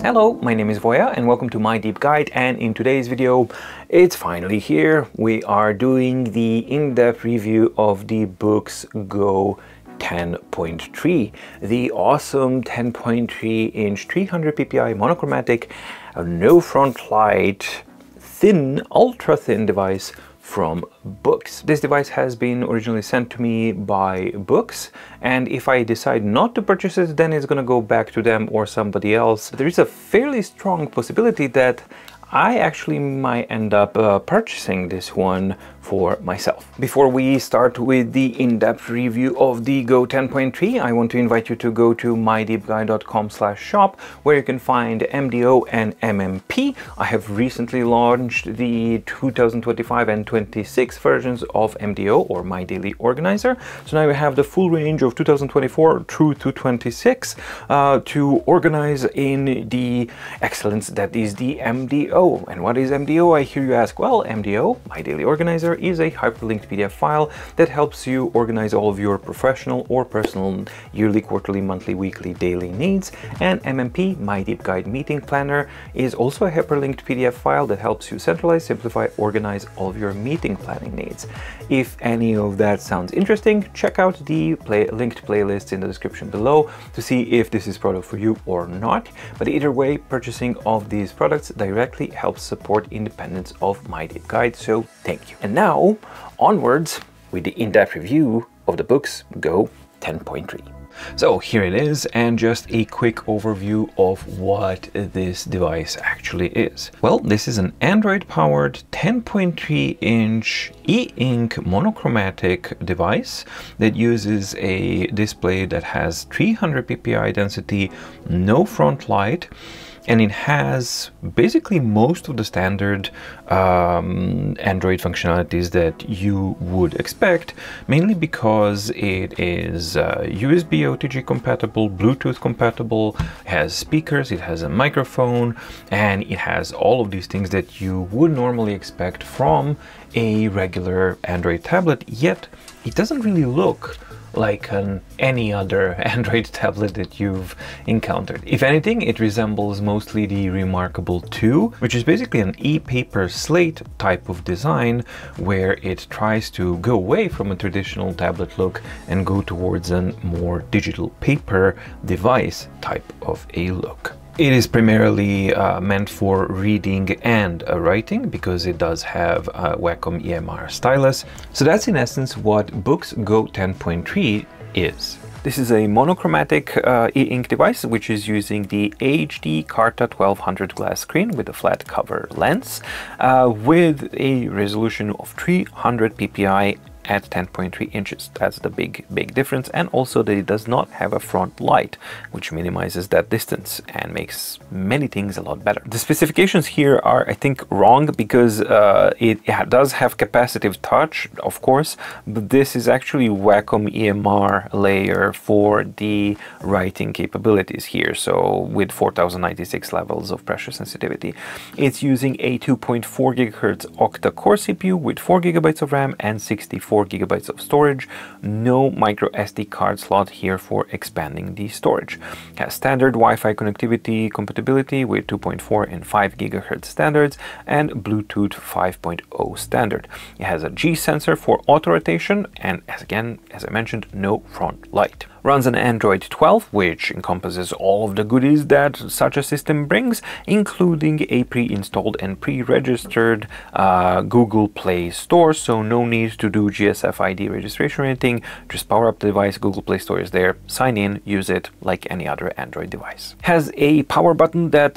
Hello, my name is Voya and welcome to My Deep Guide, and in today's video it's finally here. We are doing the in-depth review of the Boox Go 10.3, the awesome 10.3 inch 300 PPI monochromatic, no front light, thin, ultra thin device from Boox. This device has been originally sent to me by Boox, and if I decide not to purchase it, then it's gonna go back to them or somebody else. There is a fairly strong possibility that I actually might end up purchasing this one for myself. Before we start with the in-depth review of the Go 10.3, I want to invite you to go to mydeepguide.com/shop, where you can find MDO and MMP. I have recently launched the 2025 and 26 versions of MDO, or My Daily Organizer. So now we have the full range of 2024 through to 26 to organize in the excellence that is the MDO. And what is MDO, I hear you ask? Well, MDO, My Daily Organizer, is a hyperlinked PDF file that helps you organize all of your professional or personal yearly, quarterly, monthly, weekly, daily needs. And MMP, My Deep Guide Meeting Planner, is also a hyperlinked PDF file that helps you centralize, simplify, organize all of your meeting planning needs. If any of that sounds interesting, check out the linked playlists in the description below to see if this is product for you or not. But either way, purchasing of these products directly helps support independence of My Deep Guide, so thank you. And now onwards with the in-depth review of the Boox Go 10.3. So here it is, and just a quick overview of what this device actually is. Well, this is an Android-powered 10.3 inch e-ink monochromatic device that uses a display that has 300 PPI density, no front light, and it has basically most of the standard Android functionalities that you would expect, mainly because it is USB OTG compatible, Bluetooth compatible, has speakers, it has a microphone, and it has all of these things that you would normally expect from a regular Android tablet, yet it doesn't really look like any other Android tablet that you've encountered. If anything, it resembles mostly the Remarkable 2, which is basically an e-paper Slate type of design, where it tries to go away from a traditional tablet look and go towards a more digital paper device type of a look. It is primarily meant for reading and writing, because it does have a Wacom EMR stylus. So that's in essence what Boox Go 10.3 is. This is a monochromatic e-ink device, which is using the HD Carta 1200 glass screen with a flat cover lens, with a resolution of 300 PPI at 10.3 inches. That's the big difference, and also that it does not have a front light, which minimizes that distance and makes many things a lot better. The specifications here are, I think, wrong, because it does have capacitive touch, of course, but this is actually Wacom EMR layer for the writing capabilities here, so with 4096 levels of pressure sensitivity. It's using a 2.4 GHz octa-core CPU with 4 GB of RAM and 64 GB of storage. No micro SD card slot here for expanding the storage. Has standard Wi-Fi connectivity compatibility with 2.4 and 5 GHz standards and Bluetooth 5.0 standard. It has a G sensor for auto rotation, and as I mentioned, no front light. Runs on Android 12, which encompasses all of the goodies that such a system brings, including a pre-installed and pre-registered Google Play Store, so no need to do GSF ID registration or anything. Just power up the device, Google Play Store is there, sign in, use it like any other Android device. Has a power button that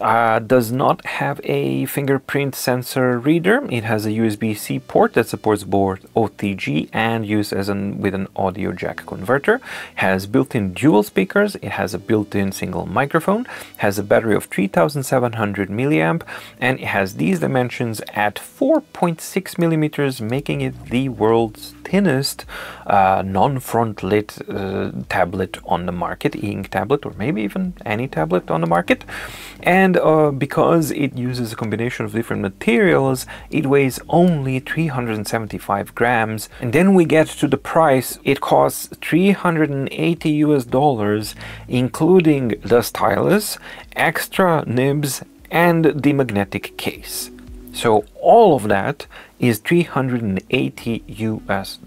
does not have a fingerprint sensor reader. It has a USB-C port that supports both OTG and use with an audio jack converter. Has built-in dual speakers, it has a built-in single microphone, has a battery of 3700 milliamp, and it has these dimensions at 4.6 millimeters, making it the world's thinnest non-front lit tablet on the market, e-ink tablet, or maybe even any tablet on the market. And because it uses a combination of different materials, it weighs only 375 grams. And then we get to the price. It costs $380 US, including the stylus, extra nibs, and the magnetic case. So all of that is $380 US.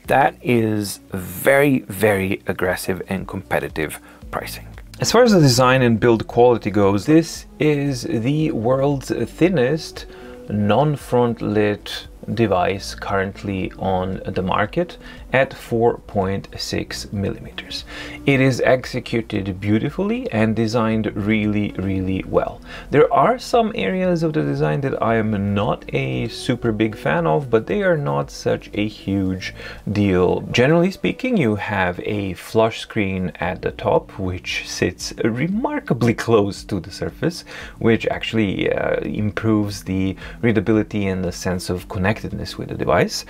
That is very, very aggressive and competitive pricing. As far as the design and build quality goes, this is the world's thinnest non-front lit device currently on the market at 4.6 millimeters. It is executed beautifully and designed really, really well. There are some areas of the design that I am not a super big fan of, but they are not such a huge deal. Generally speaking, you have a flush screen at the top, which sits remarkably close to the surface, which actually improves the readability and the sense of connectedness with the device.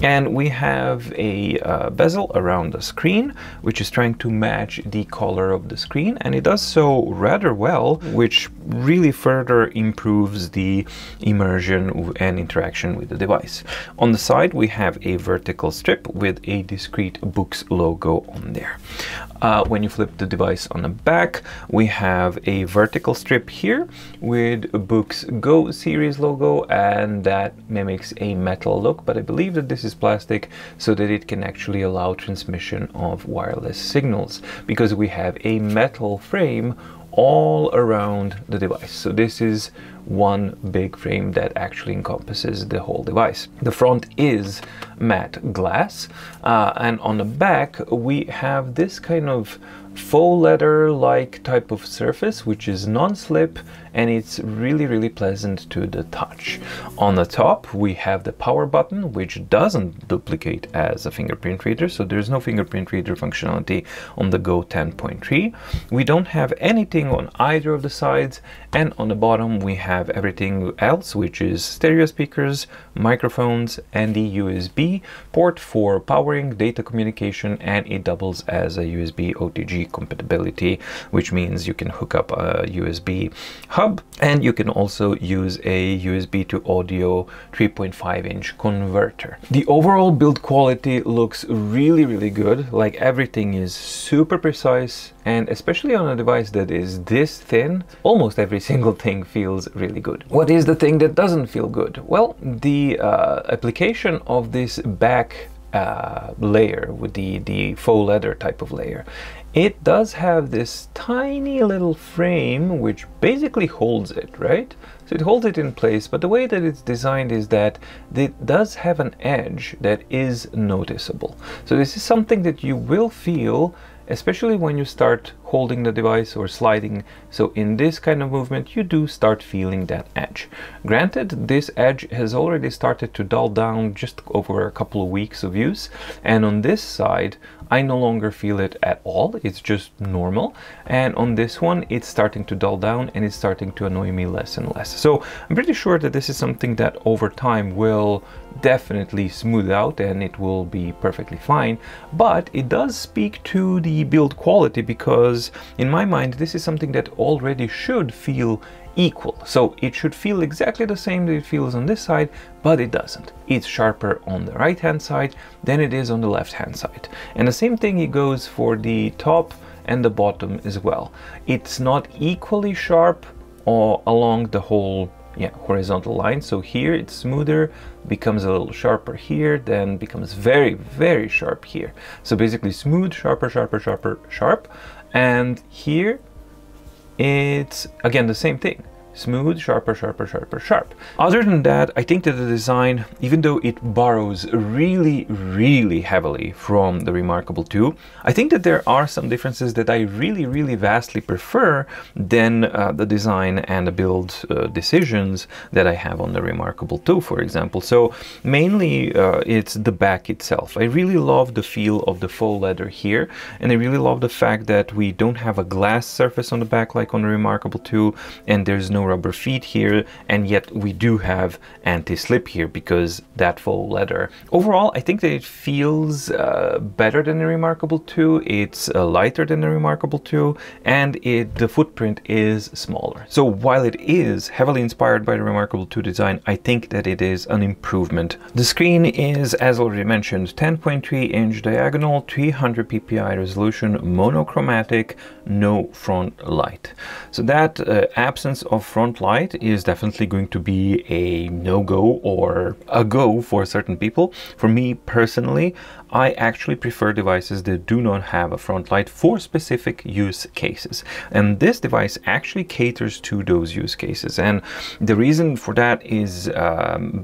And we have a bezel around the screen, which is trying to match the color of the screen, and it does so rather well, which really further improves the immersion and interaction with the device. On the side, we have a vertical strip with a discrete Boox logo on there. When you flip the device on the back, we have a vertical strip here with Boox Go series logo, and that mimics a metal look, but I believe that this is plastic so that it can actually allow transmission of wireless signals, because we have a metal frame all around the device. So this is one big frame that actually encompasses the whole device. The front is matte glass, and on the back we have this kind of faux leather like type of surface, which is non-slip, and it's really, really pleasant to the touch. On the top we have the power button, which doesn't duplicate as a fingerprint reader, so there's no fingerprint reader functionality on the Go 10.3. We don't have anything on either of the sides, and on the bottom we have everything else, which is stereo speakers, microphones, and the USB port for powering, data communication, and it doubles as a USB OTG compatibility, which means you can hook up a USB hub, and you can also use a USB to audio 3.5-inch converter. The overall build quality looks really, really good. Like, everything is super precise, and especially on a device that is this thin, almost every single thing feels really good. What is the thing that doesn't feel good? Well, the application of this back layer with the faux leather type of layer, it does have this tiny little frame which basically holds it, right? So it holds it in place, but the way that it's designed is that it does have an edge that is noticeable. So this is something that you will feel, especially when you start holding the device or sliding. So in this kind of movement, you do start feeling that edge. Granted, this edge has already started to dull down just over a couple of weeks of use, and on this side I no longer feel it at all. It's just normal, and on this one it's starting to dull down and it's starting to annoy me less and less. So I'm pretty sure that this is something that over time will definitely smooth out and it will be perfectly fine. But it does speak to the build quality, because in my mind this is something that already should feel equal. So it should feel exactly the same that it feels on this side, but it doesn't. It's sharper on the right hand side than it is on the left hand side. And the same thing it goes for the top and the bottom as well. It's not equally sharp or along the whole horizontal line. So here it's smoother, becomes a little sharper here, then becomes very, very sharp here. So basically smooth, sharper, sharper, sharper, sharp. And here it's again the same thing. Smooth, sharper, sharper, sharper, sharp. Other than that, I think that the design, even though it borrows really, really heavily from the Remarkable 2, I think that there are some differences that I really, really vastly prefer than the design and the build decisions that I have on the Remarkable 2, for example. So mainly it's the back itself. I really love the feel of the faux leather here, and I really love the fact that we don't have a glass surface on the back like on the Remarkable 2, and there's no rubber feet here, and yet we do have anti-slip here because that faux leather. Overall, I think that it feels better than the Remarkable 2. It's lighter than the Remarkable 2, and the footprint is smaller. So while it is heavily inspired by the Remarkable 2 design, I think that it is an improvement. The screen is, as already mentioned, 10.3-inch diagonal, 300 PPI resolution, monochromatic, no front light. So that absence of front light is definitely going to be a no-go or a go for certain people. For me personally, I actually prefer devices that do not have a front light for specific use cases. And this device actually caters to those use cases. And the reason for that is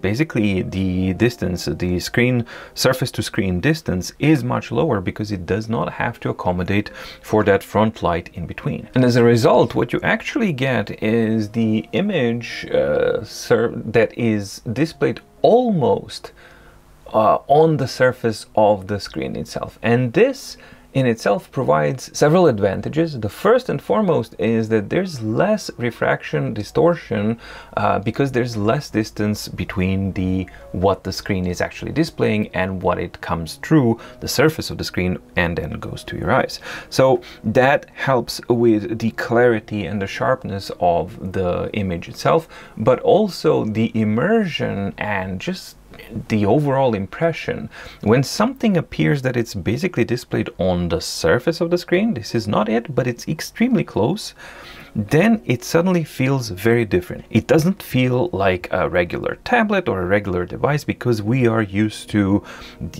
basically the distance, the screen surface to screen distance is much lower because it does not have to accommodate for that front light in between. And as a result, what you actually get is the image that is displayed almost on the surface of the screen itself. And this in itself provides several advantages. The first and foremost is that there's less refraction distortion because there's less distance between what the screen is actually displaying and what it comes through the surface of the screen and then goes to your eyes. So that helps with the clarity and the sharpness of the image itself, but also the immersion and just the overall impression. When something appears that it's basically displayed on the surface of the screen, this is not it, but it's extremely close, then it suddenly feels very different. It doesn't feel like a regular tablet or a regular device because we are used to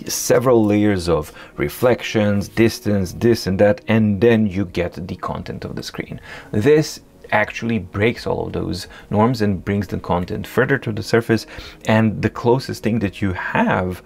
several layers of reflections, distance, this and that, and then you get the content of the screen. This actually breaks all of those norms and brings the content further to the surface, and the closest thing that you have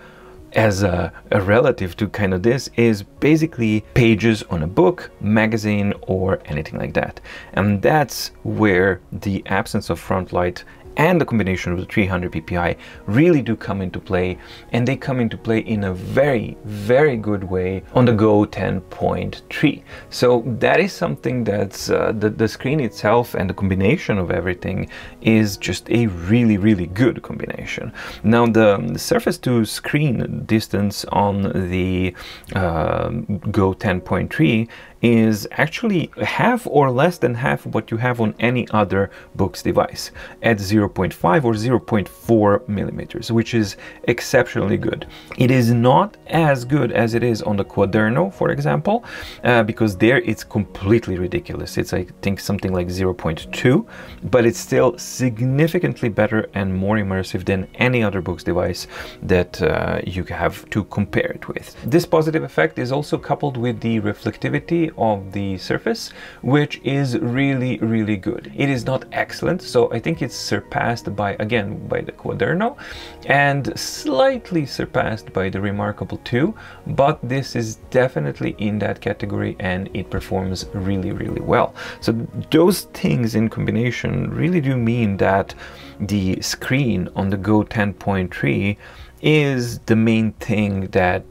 as a relative to kind of this is basically pages on a book, magazine, or anything like that. And that's where the absence of front light and the combination of the 300 PPI really do come into play, and they come into play in a very, very good way on the Go 10.3. So that is something that's the screen itself and the combination of everything is just a really, really good combination. Now the surface to screen distance on the Go 10.3 is actually half or less than half what you have on any other Boox device at 0.5 or 0.4 millimeters, which is exceptionally good. It is not as good as it is on the Quaderno, for example, because there it's completely ridiculous. It's, I think, something like 0.2, but it's still significantly better and more immersive than any other Boox device that you have to compare it with. This positive effect is also coupled with the reflectivity of the surface, which is really, really good. It is not excellent, so I think it's surpassed by, again, by the Quaderno and slightly surpassed by the Remarkable 2, but this is definitely in that category and it performs really, really well. So those things in combination really do mean that the screen on the Go 10.3 is the main thing that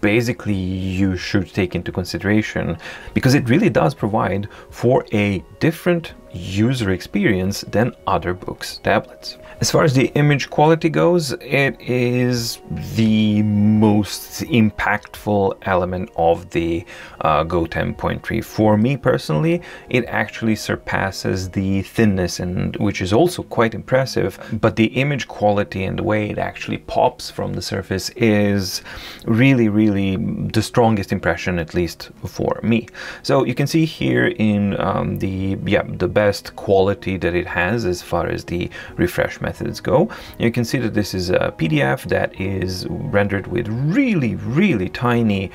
basically you should take into consideration, because it really does provide for a different user experience than other Boox tablets. As far as the image quality goes, it is the most impactful element of the Go 10.3. For me personally, it actually surpasses the thinness, and which is also quite impressive, but the image quality and the way it actually pops from the surface is really, really the strongest impression, at least for me. So you can see here in the best quality that it has as far as the refresh methods go. You can see that this is a PDF that is rendered with really, really tiny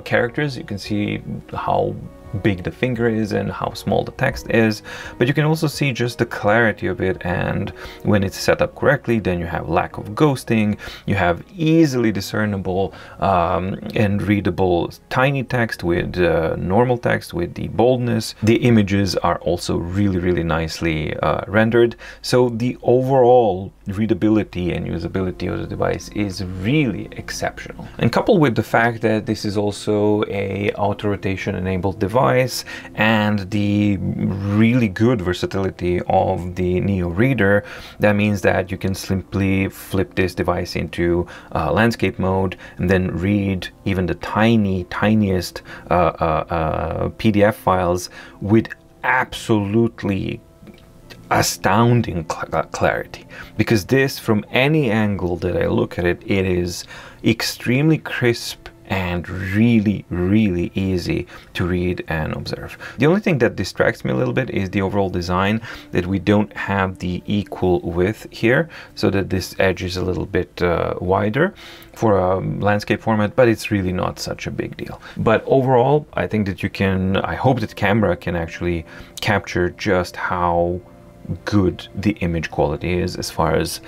characters. You can see how big the finger is and how small the text is, but you can also see just the clarity of it, and when it's set up correctly, then you have lack of ghosting, you have easily discernible and readable tiny text with normal text with the boldness. The images are also really, really nicely rendered, so the overall readability and usability of the device is really exceptional. And coupled with the fact that this is also a auto rotation enabled device and the really good versatility of the Neo reader, that means that you can simply flip this device into landscape mode and then read even the tiniest PDF files with absolutely astounding clarity, because this, from any angle that I look at it, it is extremely crisp and really easy to read and observe. The only thing that distracts me a little bit is the overall design, that we don't have the equal width here, so that this edge is a little bit wider for a landscape format, but it's really not such a big deal. But overall, I think that I hope that the camera can actually capture just how good the image quality is as far as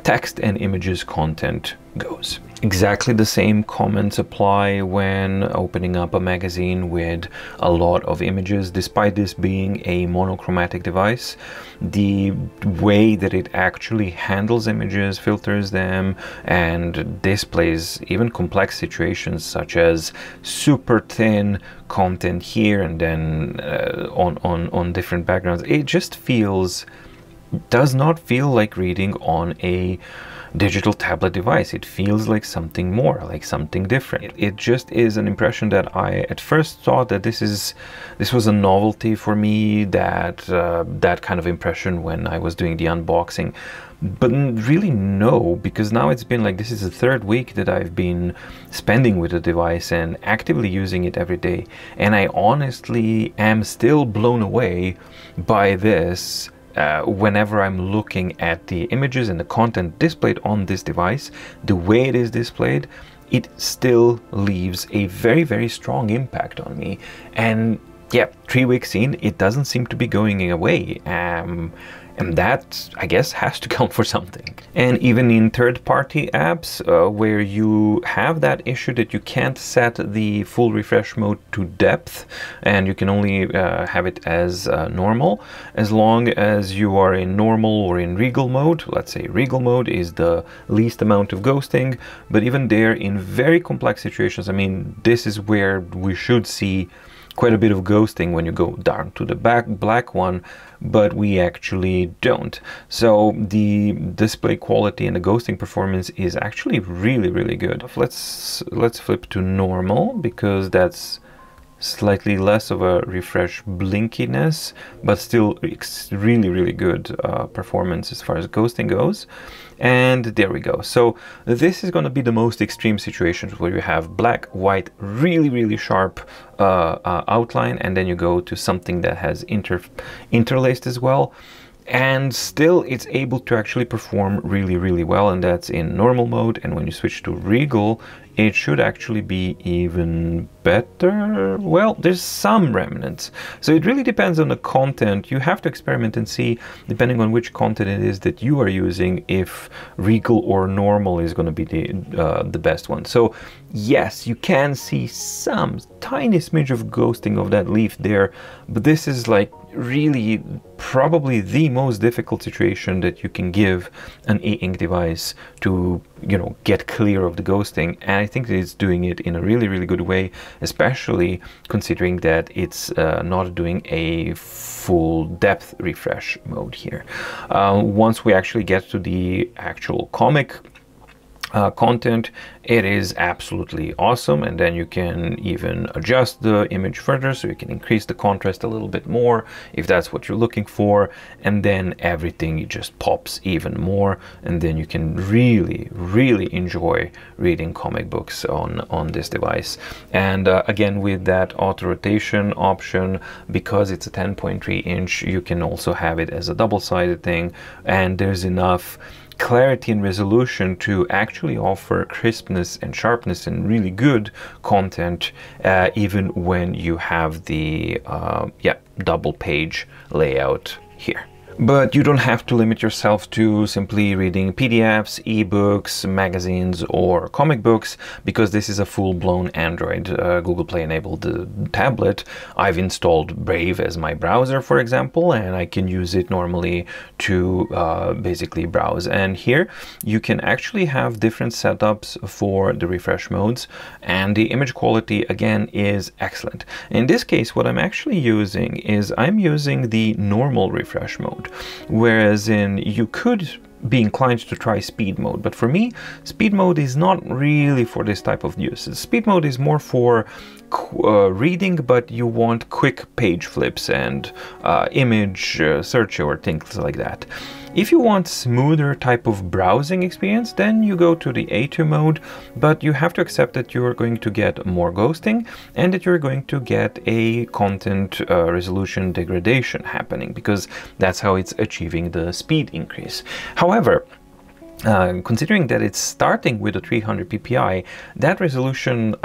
text and images content goes. Exactly the same comments apply when opening up a magazine with a lot of images. Despite this being a monochromatic device, the way that it actually handles images, filters them, and displays even complex situations such as super thin content here and then on different backgrounds, it just does not feel like reading on a digital tablet device. It feels like something more, like something different. It just is an impression that I at first thought that this was a novelty for me, that kind of impression when I was doing the unboxing. But really no, because now it's been like, this is the third week that I've been spending with the device and actively using it every day, and I honestly am still blown away by this. Whenever I'm looking at the images and the content displayed on this device, the way it is displayed, it still leaves a very strong impact on me. And yeah, 3 weeks in, it doesn't seem to be going away. And that, I guess, has to count for something. And even in third-party apps, where you have that issue that you can't set the full refresh mode to depth, and you can only have it as normal, as long as you are in normal or in regal mode. Let's say regal mode is the least amount of ghosting, but even there, in very complex situations, I mean, this is where we should see quite a bit of ghosting when you go down to the black one, but we actually don't. So the display quality and the ghosting performance is actually really good. Let's flip to normal, because that's slightly less of a refresh blinkiness, but still really good performance as far as ghosting goes. And there we go. So this is going to be the most extreme situations where you have black, white, really sharp outline, and then you go to something that has interlaced as well, and still it's able to actually perform really well, and that's in normal mode. And when you switch to regal, it should actually be even better. Well, there's some remnants, so it really depends on the content. You have to experiment and see, depending on which content it is that you are using, if regal or normal is going to be the best one. So yes, you can see some tiny smidge of ghosting of that leaf there, but this is like really probably the most difficult situation that you can give an e-ink device to, you know, get clear of the ghosting. And I think that it's doing it in a really good way, especially considering that it's not doing a full depth refresh mode here. Once we actually get to the actual comic content, it is absolutely awesome. And then you can even adjust the image further, so you can increase the contrast a little bit more if that's what you're looking for, and then everything just pops even more, and then you can really enjoy reading comic books on this device. And again, with that auto rotation option, because it's a 10.3 inch, you can also have it as a double-sided thing, and there's enough clarity and resolution to actually offer crispness and sharpness and really good content, even when you have the double page layout here. But you don't have to limit yourself to simply reading PDFs, ebooks, magazines, or comic books, because this is a full-blown Android Google Play enabled tablet. I've installed Brave as my browser, for example, and I can use it normally to basically browse. And here you can actually have different setups for the refresh modes, and the image quality again is excellent. In this case, what I'm actually using is I'm using the normal refresh mode. Whereas you could be inclined to try speed mode, but for me, speed mode is not really for this type of use. Speed mode is more for reading, but you want quick page flips and image search or things like that. If you want smoother type of browsing experience, then you go to the A2 mode, but you have to accept that you're going to get more ghosting and that you're going to get a content resolution degradation happening, because that's how it's achieving the speed increase. However, considering that it's starting with a 300 PPI, that resolution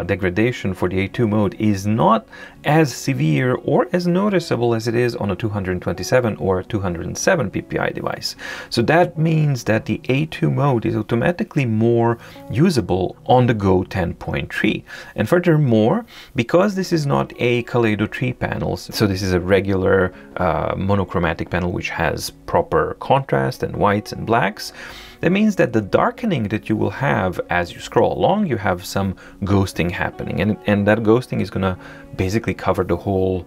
degradation for the A2 mode is not as severe or as noticeable as it is on a 227 or 207 PPI device. So that means that the A2 mode is automatically more usable on the Go 10.3. And furthermore, because this is not a Kaleido 3 panel, so this is a regular monochromatic panel which has proper contrast and whites and blacks, that means that the darkening that you will have as you scroll along, you have some ghosting happening, and that ghosting is going to basically cover the whole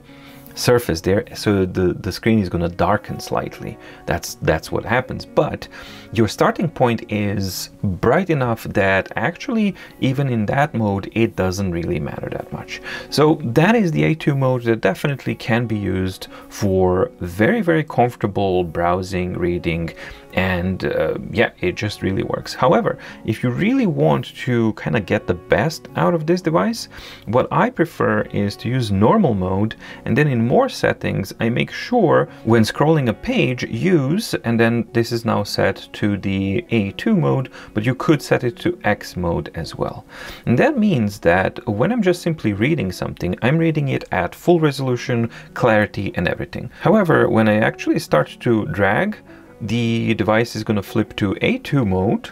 surface there, so the screen is going to darken slightly. That's what happens. But your starting point is bright enough that actually even in that mode it doesn't really matter that much. So that is the A2 mode that definitely can be used for very, very comfortable browsing, reading, and yeah, it just really works. However, if you really want to kind of get the best out of this device, what I prefer is to use normal mode, and then in more settings I make sure when scrolling a page use, and then this is now set to the A2 mode, but you could set it to X mode as well. And that means that when I'm just simply reading something, I'm reading it at full resolution, clarity, and everything. However, when I actually start to drag, the device is going to flip to A2 mode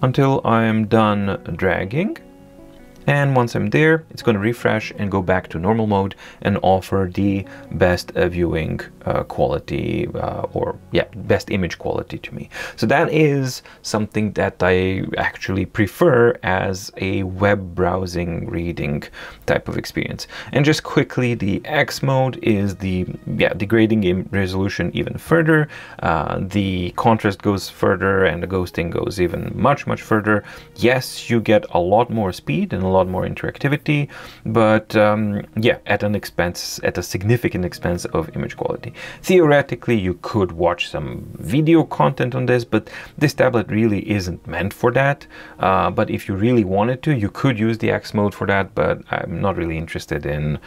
until I am done dragging. And once I'm there, it's going to refresh and go back to normal mode and offer the best viewing quality or yeah, best image quality to me. So that is something that I actually prefer as a web browsing reading type of experience. And just quickly, the X mode is the degrading resolution even further. The contrast goes further and the ghosting goes even much further. Yes, you get a lot more speed and a lot more interactivity, but yeah, at a significant expense of image quality. Theoretically, you could watch some video content on this, but this tablet really isn't meant for that. But if you really wanted to, you could use the X mode for that, but I'm not really interested in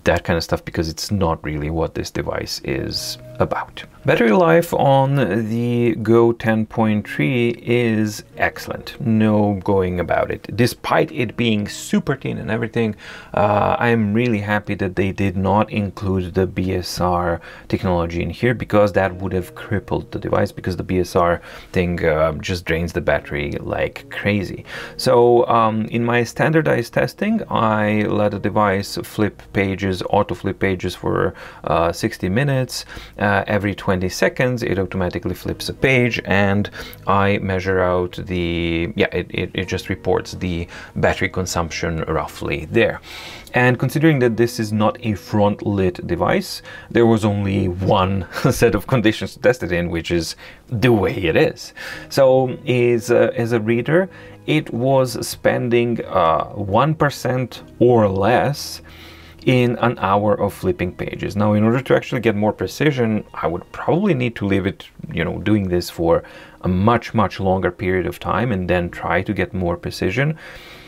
that kind of stuff because it's not really what this device is about. Battery life on the Go 10.3 is excellent, no going about it. Despite it being super thin and everything, I'm really happy that they did not include the BSR technology in here, because that would have crippled the device, because the BSR thing just drains the battery like crazy. So in my standardized testing, I let the device flip pages, auto flip pages for 60 minutes. Every 20 seconds it automatically flips a page, and I measure out the, yeah, it just reports the battery consumption roughly there. And considering that this is not a front lit device, there was only one set of conditions to test it in, which is the way it is. So as a reader, it was spending 1% or less in an hour of flipping pages. Now, in order to actually get more precision, I would probably need to leave it, doing this for a much longer period of time and then try to get more precision.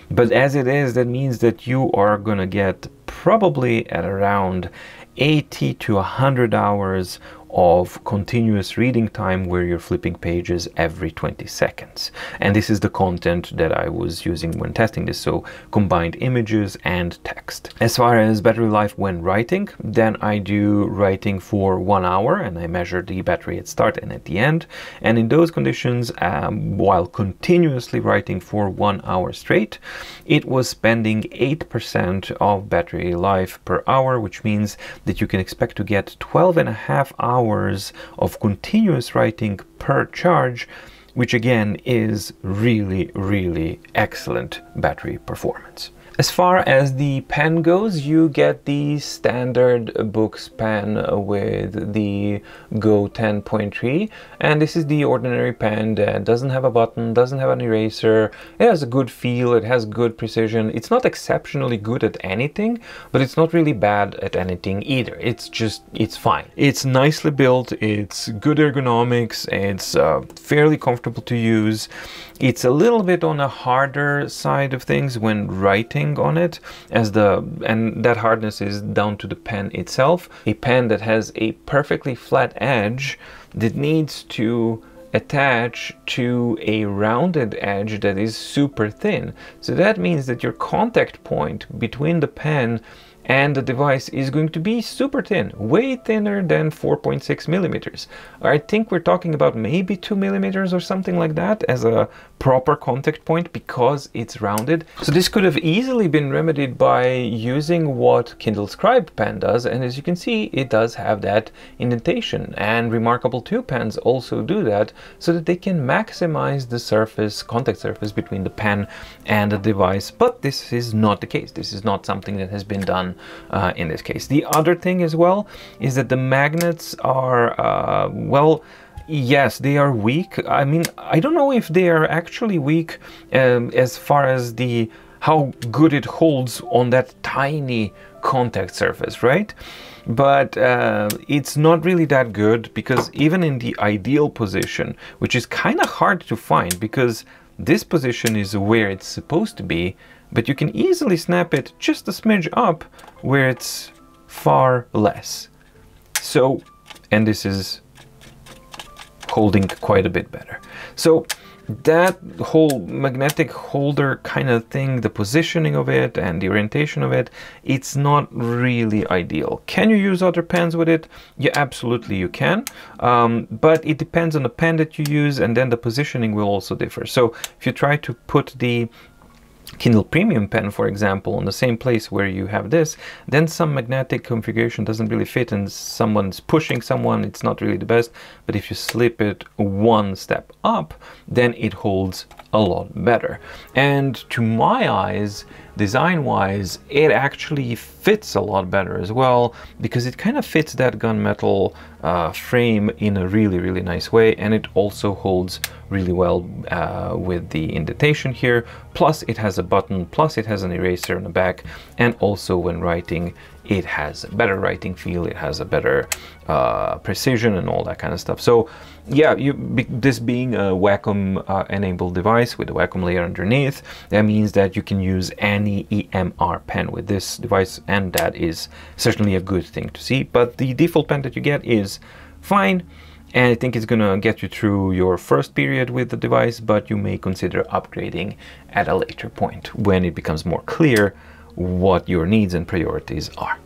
But as it is, that means that you are gonna get probably at around 80 to 100 hours of continuous reading time where you're flipping pages every 20 seconds. And this is the content that I was using when testing this, so combined images and text. As far as battery life when writing, then I do writing for 1 hour and I measure the battery at start and at the end. And in those conditions, while continuously writing for 1 hour straight, it was spending 8% of battery life per hour, which means that you can expect to get 12.5 hours of continuous writing per charge, which again is really, really excellent battery performance. As far as the pen goes, you get the standard Boox pen with the Go 10.3, and this is the ordinary pen that doesn't have a button, doesn't have an eraser. It has a good feel, it has good precision. It's not exceptionally good at anything, but it's not really bad at anything either. It's fine. It's nicely built, it's good ergonomics, it's fairly comfortable to use. It's a little bit on the harder side of things when writing on it, and that hardness is down to the pen itself. A pen that has a perfectly flat edge that needs to attach to a rounded edge that is super thin. So that means that your contact point between the pen and the device is going to be super thin, way thinner than 4.6 millimeters. I think we're talking about maybe 2 millimeters or something like that as a proper contact point because it's rounded. So this could have easily been remedied by using what Kindle Scribe pen does, and as you can see, it does have that indentation, and Remarkable 2 pens also do that so that they can maximize the surface, contact surface between the pen and the device, but this is not the case. This is not something that has been done in this case. The other thing as well is that the magnets are, well, yes, they are weak. I mean, I don't know if they are actually weak as far as how good it holds on that tiny contact surface, right? But it's not really that good, because even in the ideal position, which is kind of hard to find because this position is where it's supposed to be, but you can easily snap it just a smidge up where it's far less. So, and this is holding quite a bit better. So that whole magnetic holder kind of thing, the positioning of it and the orientation of it, it's not really ideal. Can you use other pens with it? Yeah, absolutely you can, but it depends on the pen that you use, and then the positioning will also differ. So if you try to put the Kindle Premium pen, for example, on the same place where you have this, then some magnetic configuration doesn't really fit and someone's pushing someone, it's not really the best. But if you slip it one step up, then it holds a lot better. And to my eyes, design-wise, it actually fits a lot better as well, because it kind of fits that gunmetal frame in a really, really nice way, and it also holds really well with the indentation here. Plus it has a button, plus it has an eraser on the back, and also when writing it has a better writing feel, it has a better precision and all that kind of stuff. So yeah, this being a Wacom enabled device with a Wacom layer underneath, that means that you can use any EMR pen with this device, and that is certainly a good thing to see. But the default pen that you get is fine, and I think it's gonna get you through your first period with the device, but you may consider upgrading at a later point when it becomes more clear what your needs and priorities are.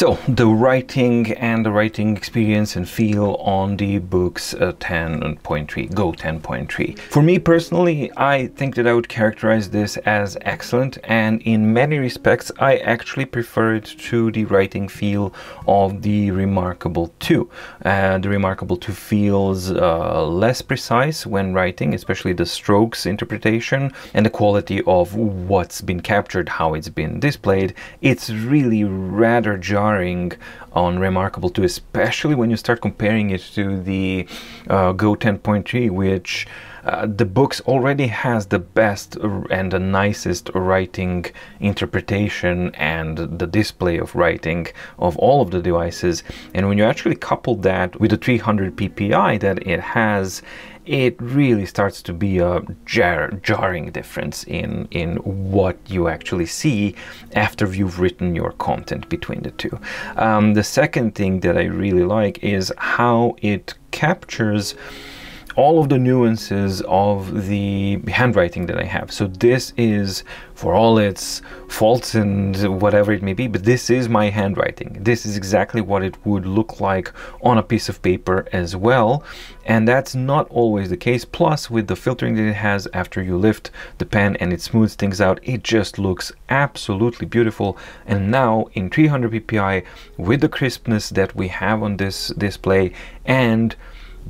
So the writing and the writing experience and feel on the Boox 10.3, Go 10.3. For me personally, I think that I would characterize this as excellent, and in many respects I actually prefer it to the writing feel of the Remarkable 2. The Remarkable 2 feels less precise when writing, especially the strokes interpretation and the quality of what's been captured, how it's been displayed. It's really rather jarring on Remarkable 2, especially when you start comparing it to the Go 10.3, which the Boox already has the best and the nicest writing interpretation and the display of writing of all of the devices. And when you actually couple that with the 300 PPI that it has, it really starts to be a jarring difference in what you actually see after you've written your content between the two. The second thing that I really like is how it captures all of the nuances of the handwriting that I have. So this is, for all its faults and whatever it may be, but this is my handwriting. This is exactly what it would look like on a piece of paper as well. And that's not always the case. Plus, with the filtering that it has after you lift the pen and it smooths things out, it just looks absolutely beautiful. And now in 300 PPI, with the crispness that we have on this display and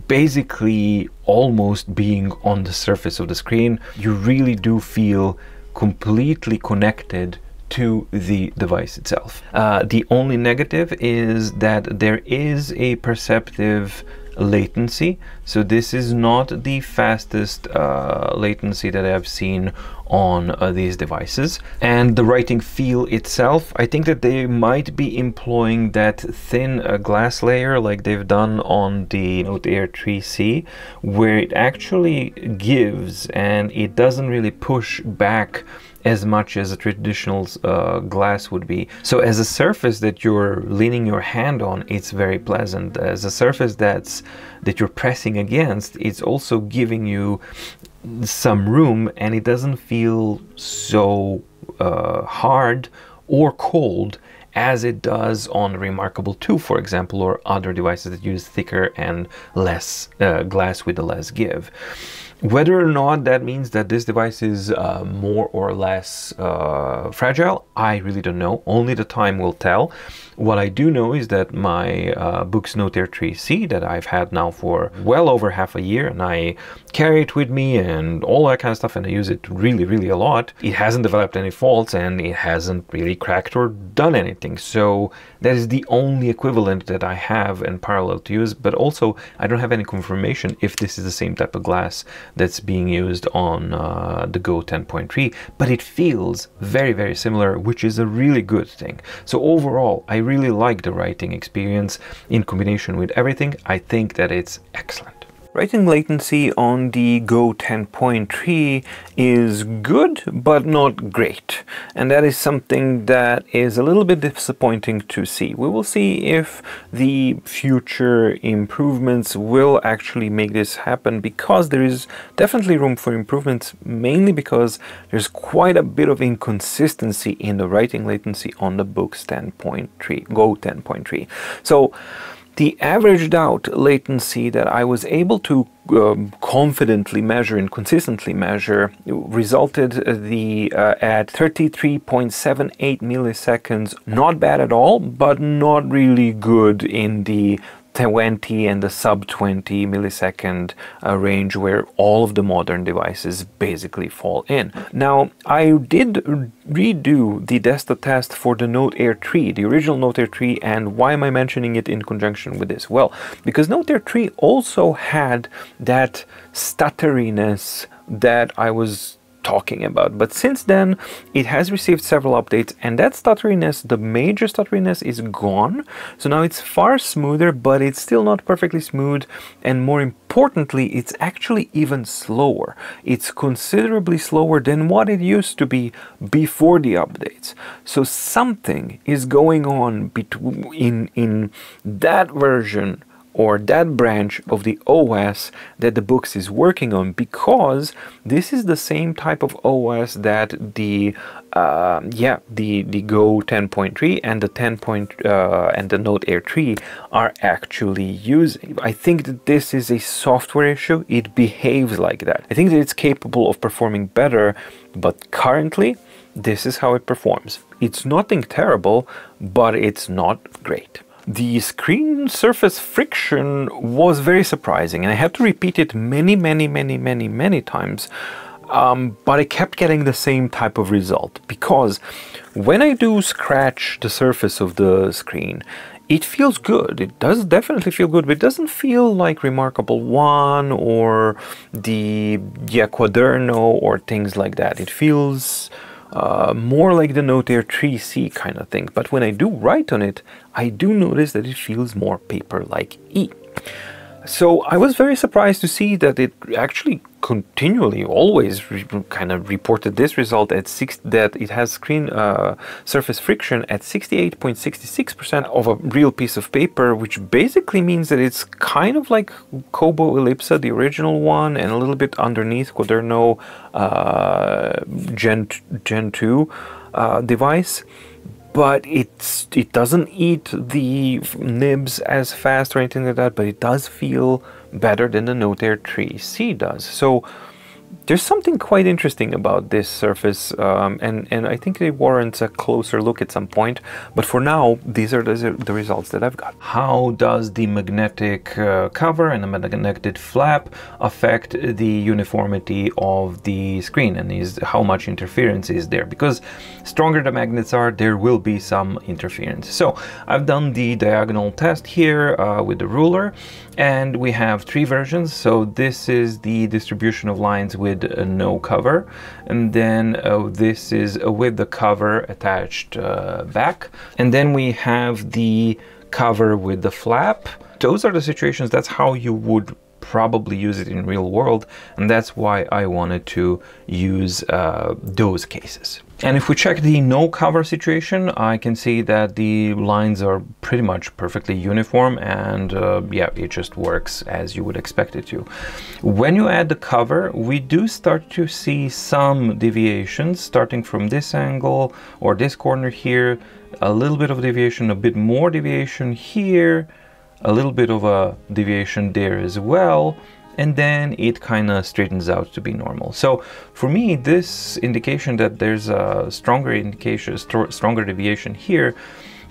basically almost being on the surface of the screen, you really do feel completely connected to the device itself. The only negative is that there is a perceptive latency. So this is not the fastest latency that I've seen on these devices. And the writing feel itself, I think that they might be employing that thin glass layer like they've done on the Note Air 3C, where it actually gives and it doesn't really push back as much as a traditional glass would be. So as a surface that you're leaning your hand on, it's very pleasant. As a surface that you're pressing against, it's also giving you some room, and it doesn't feel so hard or cold as it does on Remarkable 2, for example, or other devices that use thicker and less glass with a less give. Whether or not that means that this device is more or less fragile, I really don't know. Only the time will tell. What I do know is that my Boox Note Air 3C that I've had now for well over half a year, and I carry it with me and all that kind of stuff, and I use it really, really a lot. It hasn't developed any faults, and it hasn't really cracked or done anything. So that is the only equivalent that I have and parallel to use, but also I don't have any confirmation if this is the same type of glass that's being used on the Go 10.3, but it feels very, very similar, which is a really good thing. So overall, I really like the writing experience in combination with everything. I think that it's excellent. Writing latency on the Go 10.3 is good, but not great. And that is something that is a little bit disappointing to see. We will see if the future improvements will actually make this happen, because there is definitely room for improvements, mainly because there's quite a bit of inconsistency in the writing latency on the Boox 10.3, Go 10.3. So the averaged out latency that I was able to confidently measure and consistently measure resulted at 33.78 milliseconds. Not bad at all, but not really good in the 20 and the sub 20 millisecond range where all of the modern devices basically fall in. Now, I did redo the D.E.S.T.A test for the Note Air 3, the original Note Air 3, and why am I mentioning it in conjunction with this? Well, because Note Air 3 also had that stutteriness that I was talking about, but since then it has received several updates, and that stutteriness, the major stutteriness, is gone. So now it's far smoother, but it's still not perfectly smooth, and more importantly, it's actually even slower. It's considerably slower than what it used to be before the updates. So something is going on in that version or that branch of the OS that the Boox is working on, because this is the same type of OS that the Go 10.3 and the and the Note Air 3 are actually using. I think that this is a software issue. It behaves like that. I think that it's capable of performing better, but currently this is how it performs. It's nothing terrible, but it's not great. The screen surface friction was very surprising, and I had to repeat it many times, but I kept getting the same type of result, because when I do scratch the surface of the screen, it feels good. It does definitely feel good, but it doesn't feel like Remarkable One or the Quaderno or things like that. It feels more like the Note Air 3C kind of thing. But when I do write on it, I do notice that it feels more paper-like E. So I was very surprised to see that it actually continually always kind of reported this result at that it has screen surface friction at 68.66% of a real piece of paper, which basically means that it's kind of like Kobo Ellipsa, the original one, and a little bit underneath Quaderno Gen 2 device. But it doesn't eat the nibs as fast or anything like that, but it does feel better than the Note Air 3C does. So there's something quite interesting about this surface, and I think it warrants a closer look at some point. But for now, these are the results that I've got. How does the magnetic cover and the magnetic flap affect the uniformity of the screen, and how much interference is there? Because stronger the magnets are, there will be some interference. So I've done the diagonal test here with the ruler, and we have 3 versions. So this is the distribution of lines with no cover, and then this is with the cover attached back, and then we have the cover with the flap. Those are the situations, that's how you would probably use it in real world, and that's why I wanted to use those cases. And if we check the no cover situation, I can see that the lines are pretty much perfectly uniform, and yeah, it just works as you would expect it to. When you add the cover, we do start to see some deviations, starting from this angle or this corner here, a little bit of deviation, a bit more deviation here, a little bit of a deviation there as well, and then it kind of straightens out to be normal. So for me, this indication that there's a stronger deviation here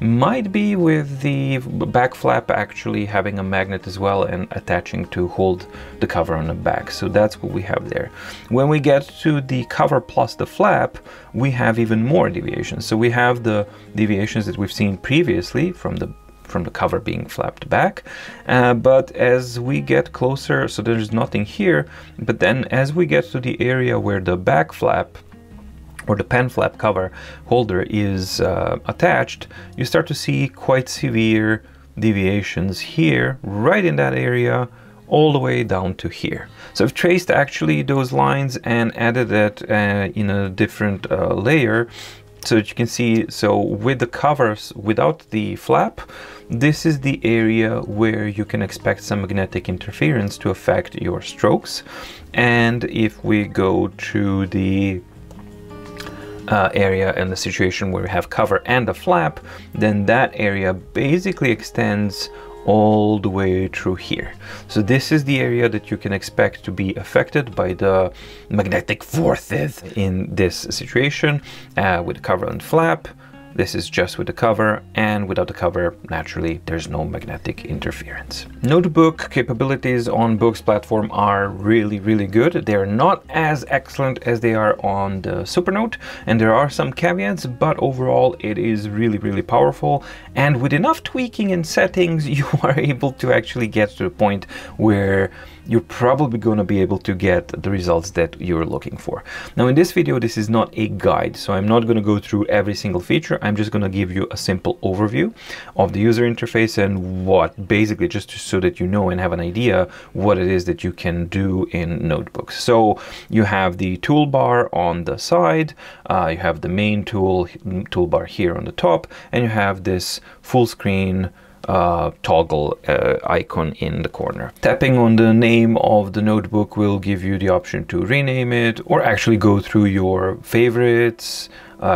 might be with the back flap actually having a magnet as well and attaching to hold the cover on the back. So that's what we have there. When we get to the cover plus the flap, we have even more deviations. So we have the deviations that we've seen previously from the cover being flapped back, but as we get closer, so there's nothing here, but then as we get to the area where the back flap or the pen flap cover holder is attached, you start to see quite severe deviations here, right in that area, all the way down to here. So I've traced actually those lines and added that in a different layer, so that you can see. So with the covers without the flap, this is the area where you can expect some magnetic interference to affect your strokes. And if we go to the area and the situation where we have cover and a flap, then that area basically extends all the way through here. So this is the area that you can expect to be affected by the magnetic forces in this situation with the cover and flap. This is just with the cover, and without the cover, naturally, there's no magnetic interference. Notebook capabilities on Boox platform are really, really good. They're not as excellent as they are on the Supernote, and there are some caveats, but overall, it is really, really powerful. And with enough tweaking and settings, you are able to actually get to the point where you're probably going to be able to get the results that you're looking for. Now in this video, this is not a guide, so I'm not going to go through every single feature. I'm just going to give you a simple overview of the user interface and what basically, just so that you know and have an idea what it is that you can do in notebooks. So you have the toolbar on the side, you have the main toolbar here on the top, and you have this full screen toggle icon in the corner. Tapping on the name of the notebook will give you the option to rename it, or actually go through your favorites,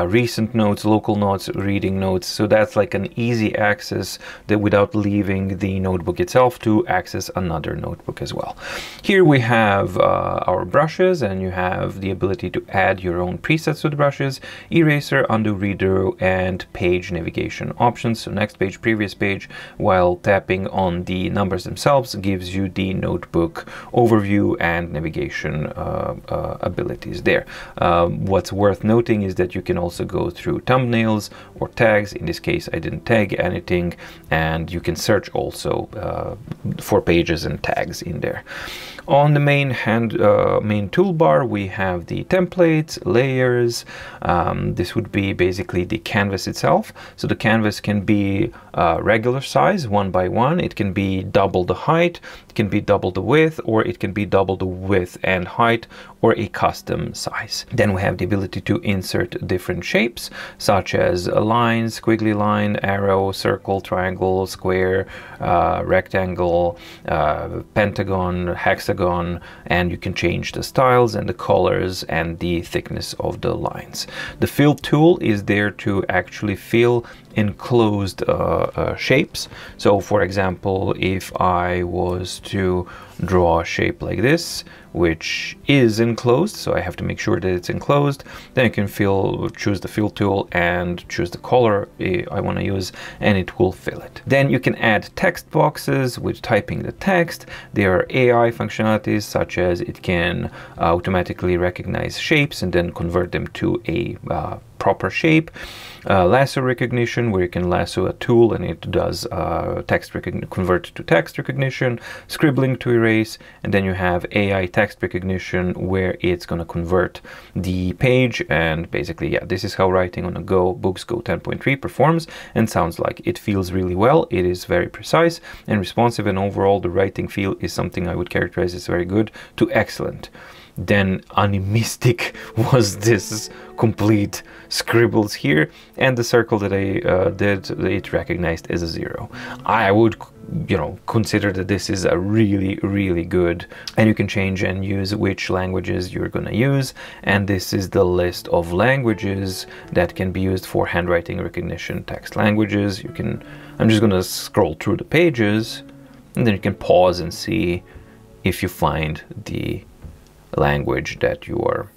recent notes, local notes, reading notes. So that's like an easy access that without leaving the notebook itself to access another notebook as well. Here we have our brushes, and you have the ability to add your own presets to the brushes, eraser, undo, redo, and page navigation options. So next page, previous page, while tapping on the numbers themselves gives you the notebook overview and navigation abilities there. What's worth noting is that you can also go through thumbnails or tags. In this case, I didn't tag anything, and you can search also for pages and tags in there. On the main toolbar, we have the templates, layers. This would be basically the canvas itself. So the canvas can be regular size, 1 by 1. It can be double the height, it can be double the width, or it can be double the width and height, or a custom size. Then we have the ability to insert different shapes, such as a line, squiggly line, arrow, circle, triangle, square, rectangle, pentagon, hexagon, and you can change the styles and the colors and the thickness of the lines. The fill tool is there to actually fill enclosed shapes. So for example, if I was to draw a shape like this, which is enclosed, so I have to make sure that it's enclosed, then I can choose the fill tool and choose the color I want to use, and it will fill it. Then you can add text boxes with typing the text. There are AI functionalities, such as it can automatically recognize shapes and then convert them to a proper shape. Lasso recognition, where you can lasso a tool and it does convert to text recognition, scribbling to erase, and then you have AI text recognition, where it's going to convert the page. And basically, yeah, this is how writing on a Boox Go 10.3 performs and sounds like. It feels really well. It is very precise and responsive, and overall the writing feel is something I would characterize as very good to excellent. Then animistic was this complete scribbles here, and the circle that I did, it recognized as a 0. I would consider that this is a really good, and you can change and use which languages you're gonna use, and this is the list of languages that can be used for handwriting recognition. Text languages, I'm just gonna scroll through the pages, and then you can pause and see if you find the language that you are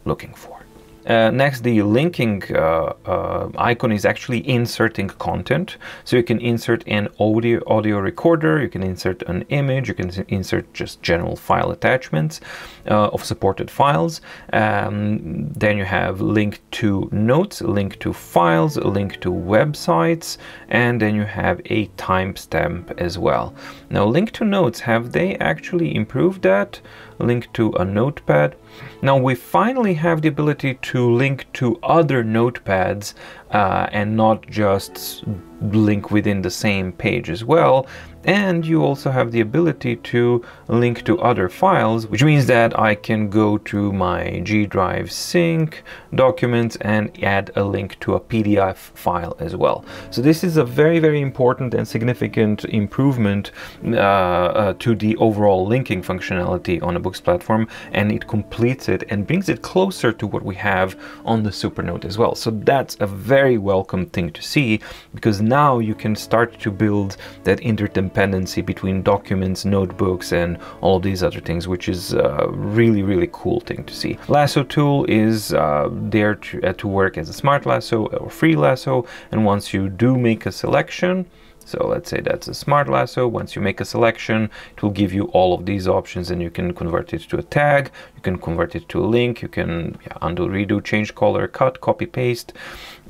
looking for. Next, the linking icon is actually inserting content. So you can insert an audio recorder, you can insert an image, you can insert just general file attachments of supported files. Then you have link to notes, link to files, link to websites, and then you have a timestamp as well. Now, link to notes, have they actually improved that? Link to a notepad. Now we finally have the ability to link to other notepads and not just link within the same page as well. And you also have the ability to link to other files, which means that I can go to my G Drive sync documents and add a link to a PDF file as well. So this is a very important and significant improvement to the overall linking functionality on a Boox platform, and it completes it and brings it closer to what we have on the Supernote as well. So that's a very welcome thing to see, because now you can start to build that interdependency between documents, notebooks, and all of these other things, which is a really cool thing to see. Lasso tool is there to work as a smart lasso or free lasso, and once you do make a selection, so let's say that's a smart lasso, once you make a selection, it will give you all of these options, and you can convert it to a tag, you can convert it to a link, you can undo, redo, change color, cut, copy, paste,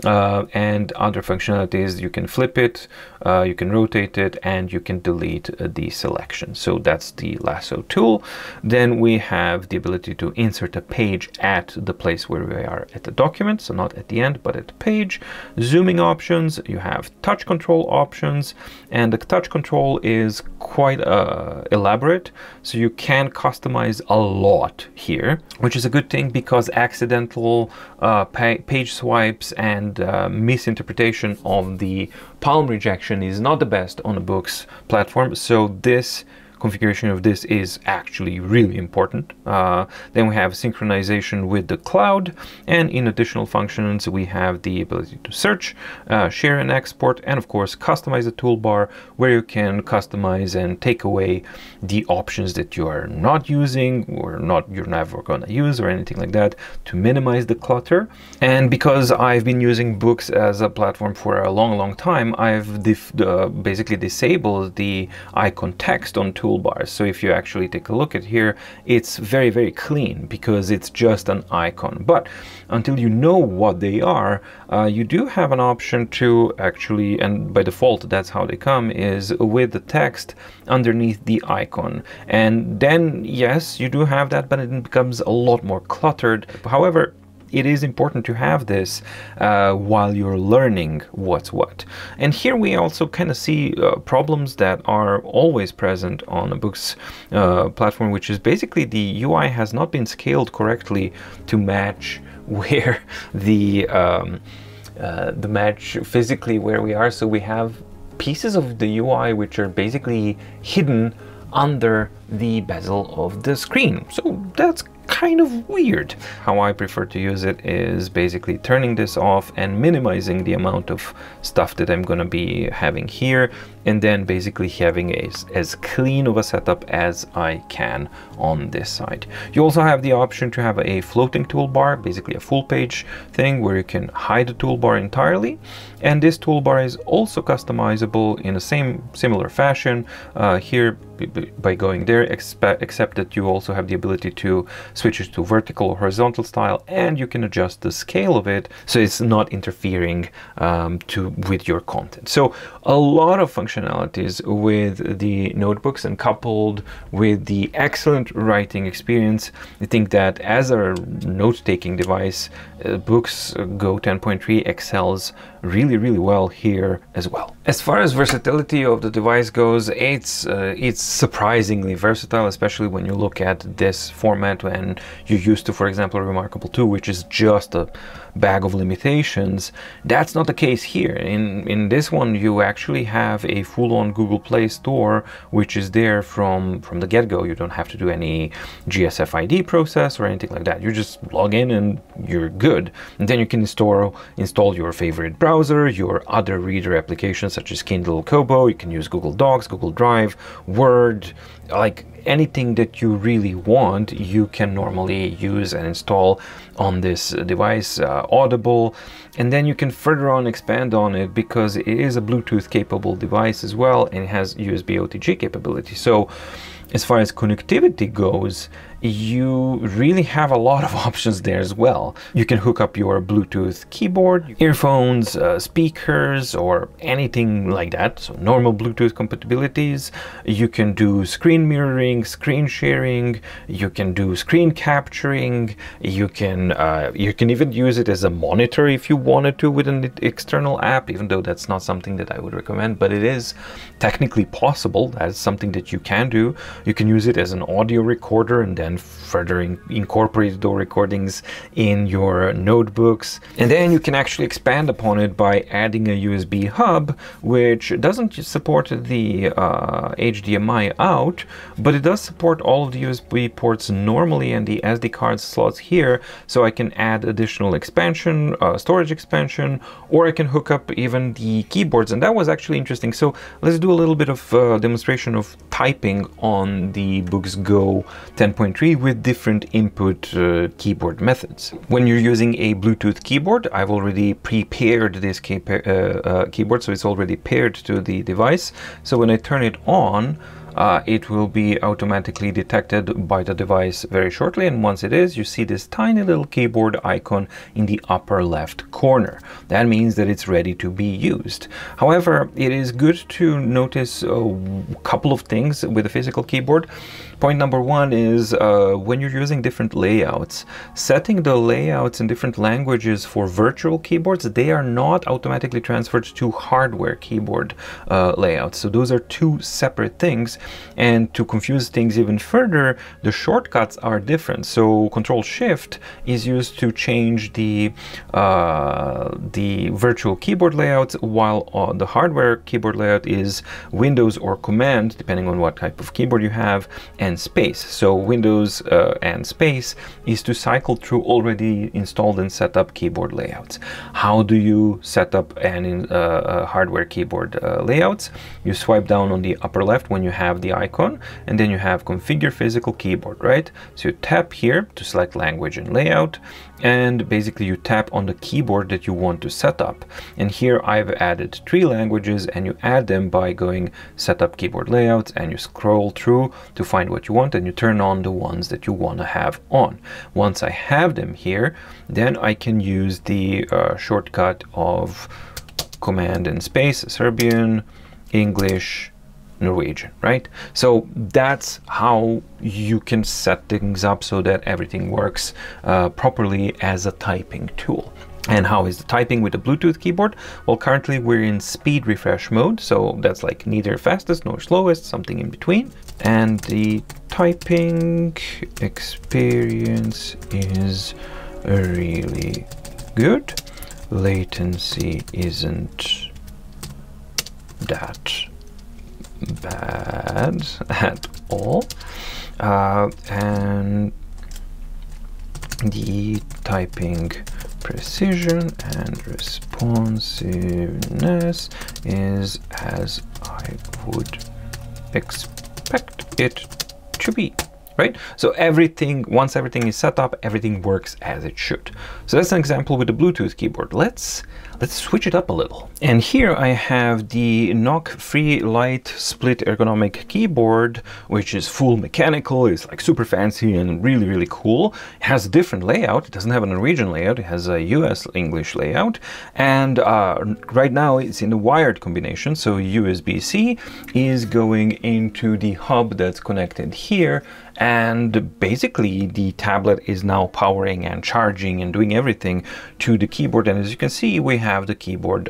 and other functionalities. You can flip it, you can rotate it, and you can delete the selection. So that's the lasso tool. Then we have the ability to insert a page at the place where we are at the document, so not at the end but at the page. Zooming options, you have touch control options, buttons, and the touch control is quite elaborate, so you can customize a lot here, which is a good thing because accidental page swipes and misinterpretation of the palm rejection is not the best on a Boox platform. So this configuration of this is actually really important. Then we have synchronization with the cloud, and in additional functions we have the ability to search, share and export, and of course customize the toolbar, where you can customize and take away the options that you are not using or you're never going to use or anything like that, to minimize the clutter. And because I've been using Boox as a platform for a long time, I've basically disabled the icon text on toolbars. So if you actually take a look at here, it's very clean because it's just an icon. But until you know what they are, you do have an option to actually, and by default that's how they come, is with the text underneath the icon. And then yes, you do have that, but it becomes a lot more cluttered. However, it is important to have this while you're learning what's what. And here we also kind of see problems that are always present on a Boox platform, which is basically the UI has not been scaled correctly to match where the match physically where we are. So we have pieces of the UI which are basically hidden under the bezel of the screen. So that's kind of weird. How I prefer to use it is basically turning this off and minimizing the amount of stuff that I'm going to be having here, and then basically having as clean of a setup as I can on this side. You also have the option to have a floating toolbar, basically a full page thing where you can hide the toolbar entirely. And this toolbar is also customizable in the similar fashion here by going there, except that you also have the ability to switch it to vertical or horizontal style, and you can adjust the scale of it so it's not interfering with your content. So a lot of functionalities with the notebooks, and coupled with the excellent writing experience, I think that as a note-taking device, Boox Go 10.3 excels really well here as well. As far as versatility of the device goes, it's surprisingly versatile, especially when you look at this format and you're used to, for example, Remarkable 2, which is just a bag of limitations. That's not the case here. In this one, you actually have a full-on Google Play Store, which is there from the get-go. You don't have to do any GSFID process or anything like that. You just log in and you're good. And then you can install your favorite browser, your other reader applications such as Kindle, Kobo. You can use Google Docs, Google Drive, Word, like anything that you really want, you can normally use and install on this device. Audible, and then you can further on expand on it because it is a Bluetooth capable device as well, and it has USB OTG capability. So as far as connectivity goes, you really have a lot of options there as well. You can hook up your Bluetooth keyboard, earphones, speakers, or anything like that. So normal Bluetooth compatibilities. You can do screen mirroring, screen sharing. You can do screen capturing. You can even use it as a monitor if you wanted to with an external app, even though that's not something that I would recommend, but it is technically possible. That's something that you can do. You can use it as an audio recorder and then further incorporate those recordings in your notebooks. And then you can actually expand upon it by adding a USB hub, which doesn't support the HDMI out, but it does support all of the USB ports normally and the SD card slots here. So I can add additional expansion, storage expansion, or I can hook up even the keyboards. And that was actually interesting. So let's do a little bit of demonstration of typing on the Boox Go 10.3 with different input keyboard methods. When you're using a Bluetooth keyboard, I've already prepared this keyboard, so it's already paired to the device. So when I turn it on, it will be automatically detected by the device very shortly, and once it is, you see this tiny little keyboard icon in the upper left corner. That means that it's ready to be used. However, it is good to notice a couple of things with the physical keyboard. Point number one is when you're using different layouts, setting the layouts in different languages for virtual keyboards, they are not automatically transferred to hardware keyboard layouts. So those are two separate things, and to confuse things even further, the shortcuts are different. So Control Shift is used to change the virtual keyboard layouts, while the hardware keyboard layout is Windows or Command, depending on what type of keyboard you have, and space. So Windows and space is to cycle through already installed and set up keyboard layouts. How do you set up an hardware keyboard layouts? You swipe down on the upper left when you have the icon, and then you have Configure Physical Keyboard, right? So you tap here to select language and layout, and basically you tap on the keyboard that you want to set up. And here I've added 3 languages, and you add them by going Set Up Keyboard Layouts, and you scroll through to find what you want, and you turn on the ones that you want to have on. Once I have them here, then I can use the shortcut of Command and space, Serbian, English, Norwegian, right? So that's how you can set things up so that everything works properly as a typing tool. And how is the typing with the Bluetooth keyboard? Well, currently we're in speed refresh mode, so that's like neither fastest nor slowest, something in between. And the typing experience is really good. Latency isn't that bad at all, and the typing precision and responsiveness is as I would expect it to be, right? So everything, once everything is set up, everything works as it should. So that's an example with the Bluetooth keyboard. Let's switch it up a little. And here I have the knock-free light split ergonomic keyboard, which is full mechanical. It's like super fancy and really, really cool. It has a different layout. It doesn't have a Norwegian layout. It has a US English layout. And right now it's in the wired combination. So USB-C is going into the hub that's connected here. And basically the tablet is now powering and charging and doing everything to the keyboard. And as you can see, we have the keyboard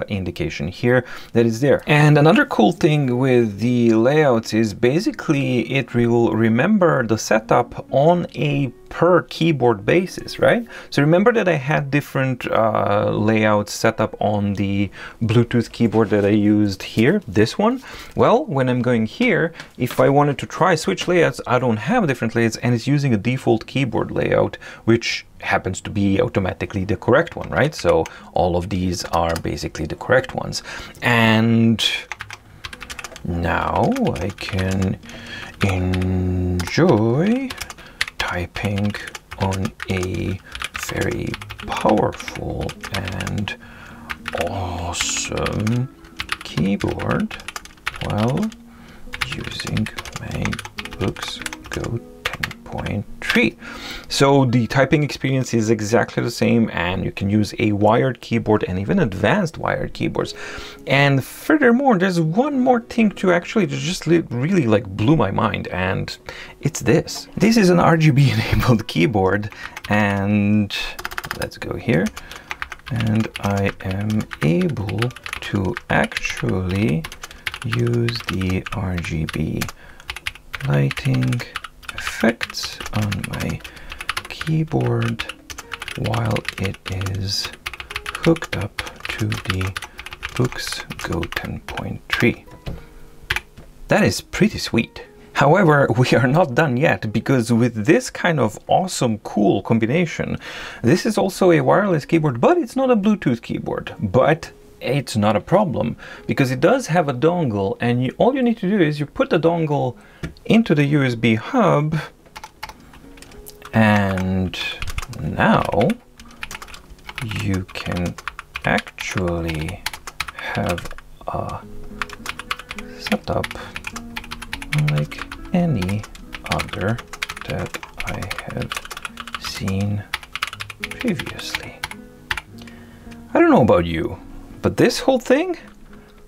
indication here that is there. And another cool thing with the layouts is basically it will remember the setup on a per keyboard basis, right? So remember that I had different layouts set up on the Bluetooth keyboard that I used here, this one. Well, when I'm going here, if I wanted to try switch layouts, I don't have different layouts, and it's using a default keyboard layout, which happens to be automatically the correct one, right? So all of these are basically the correct ones. And now I can enjoy typing on a very powerful and awesome keyboard while using my Boox Go 10.3. So the typing experience is exactly the same, and you can use a wired keyboard and even advanced wired keyboards. And furthermore, there's one more thing to actually just really like blew my mind, and it's this. This is an RGB enabled keyboard, and let's go here. And I am able to actually use the RGB lighting effects on my keyboard while it is hooked up to the Boox Go 10.3. That is pretty sweet. However, we are not done yet, because with this kind of awesome, cool combination, this is also a wireless keyboard, but it's not a Bluetooth keyboard. But it's not a problem, because it does have a dongle, and all you need to do is you put the dongle into the USB hub, and now you can actually have a setup like any other that I have seen previously. I don't know about you, but this whole thing,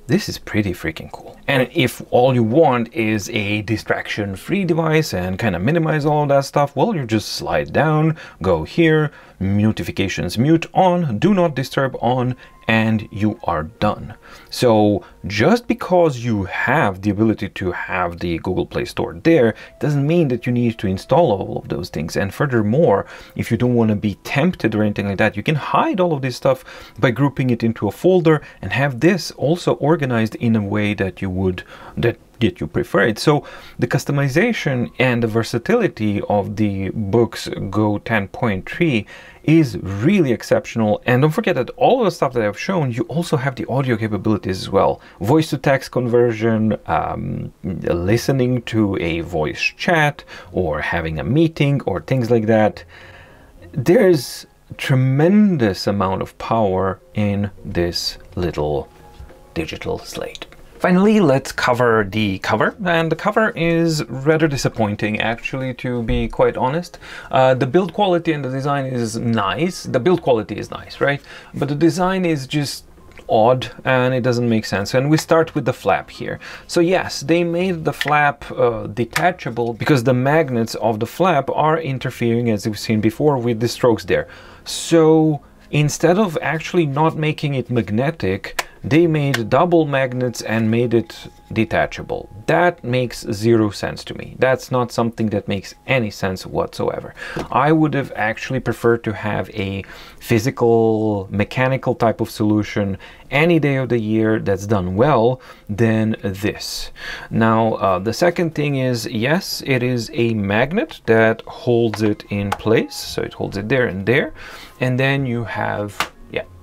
this is pretty freaking cool. And if all you want is a distraction-free device and kind of minimize all of that stuff, well, you just slide down, go here, notifications mute on, do not disturb on, and you are done. So just because you have the ability to have the Google Play Store there, doesn't mean that you need to install all of those things. And furthermore, if you don't want to be tempted or anything like that, you can hide all of this stuff by grouping it into a folder and have this also organized in a way that you would, that you prefer it. So the customization and the versatility of the Boox Go 10.3 is really exceptional. And don't forget that all of the stuff that I've shown, you also have the audio capabilities as well. Voice to text conversion, listening to a voice chat, or having a meeting, or things like that. There's tremendous amount of power in this little digital slate. Finally, let's cover the cover, and the cover is rather disappointing, actually, to be quite honest. The build quality and the design is nice. The build quality is nice, right? But the design is just odd and it doesn't make sense. And we start with the flap here. So yes, they made the flap detachable because the magnets of the flap are interfering, as we've seen before, with the strokes there. So instead of actually not making it magnetic, they made double magnets and made it detachable. That makes zero sense to me. That's not something that makes any sense whatsoever. I would have actually preferred to have a physical, mechanical type of solution any day of the year that's done well than this. Now, the second thing is, yes, it is a magnet that holds it in place. So it holds it there and there. And then you have,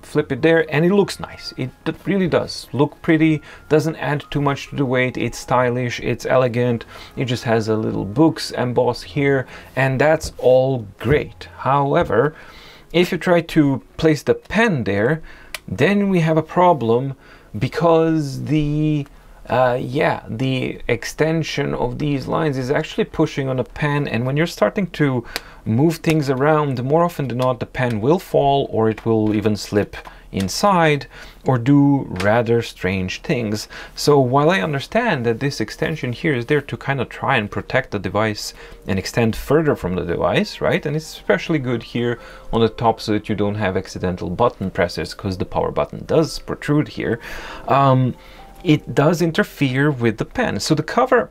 flip it there, and it looks nice. It really does look pretty, doesn't add too much to the weight, it's stylish, it's elegant, it just has a little Boox emboss here, and that's all great. However, if you try to place the pen there, then we have a problem, because the extension of these lines is actually pushing on a pen, and when you're starting to move things around, more often than not the pen will fall, or it will even slip inside or do rather strange things. So while I understand that this extension here is there to kind of try and protect the device and extend further from the device, right? And it's especially good here on the top so that you don't have accidental button presses, because the power button does protrude here. It does interfere with the pen. So the cover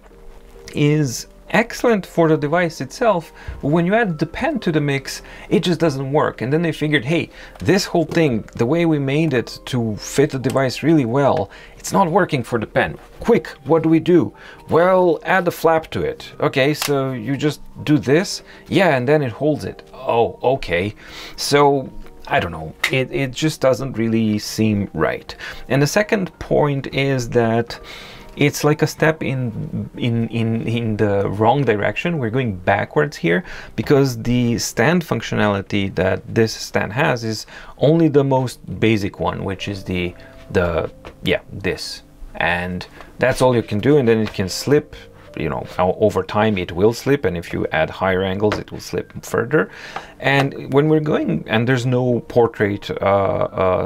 is excellent for the device itself, but when you add the pen to the mix, it just doesn't work. And then they figured, hey, this whole thing, the way we made it to fit the device really well, it's not working for the pen. Quick, what do? Well, add a flap to it. Okay, so you just do this, and then it holds it. Oh, okay. So I don't know, it just doesn't really seem right. And the second point is that it's like a step in the wrong direction. We're going backwards here, because the stand functionality that this stand has is only the most basic one, which is this, and that's all you can do. And then it can slip, you know, over time it will slip, and if you add higher angles it will slip further. And when we're going, and there's no portrait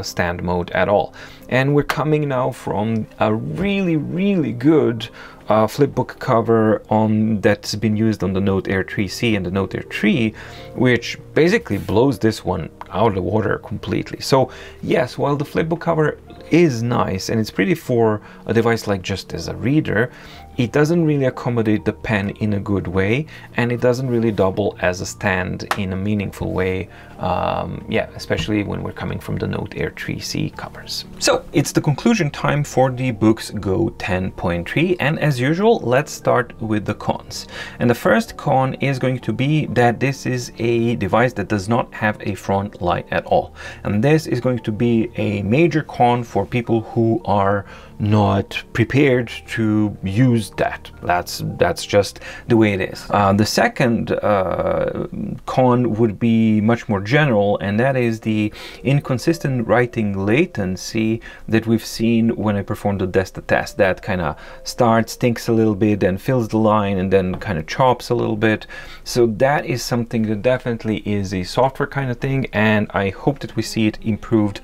stand mode at all, and we're coming now from a really good flipbook cover that's been used on the Note Air 3C and the Note Air 3, which basically blows this one out of the water completely. So yes, while the flipbook cover is nice and it's pretty for a device like just as a reader, it doesn't really accommodate the pen in a good way, and it doesn't really double as a stand in a meaningful way, especially when we're coming from the Note Air 3C covers. So it's the conclusion time for the Boox Go 10.3, and as usual, let's start with the cons. And the first con is going to be that this is a device that does not have a front light at all, and this is going to be a major con for people who are not prepared to use that. That's just the way it is. The second con would be much more general, and that is the inconsistent writing latency that we've seen when I performed the D.E.S.T.A test. That kind of starts, thinks a little bit, then fills the line, and then kind of chops a little bit. So that is something that definitely is a software kind of thing, and I hope that we see it improved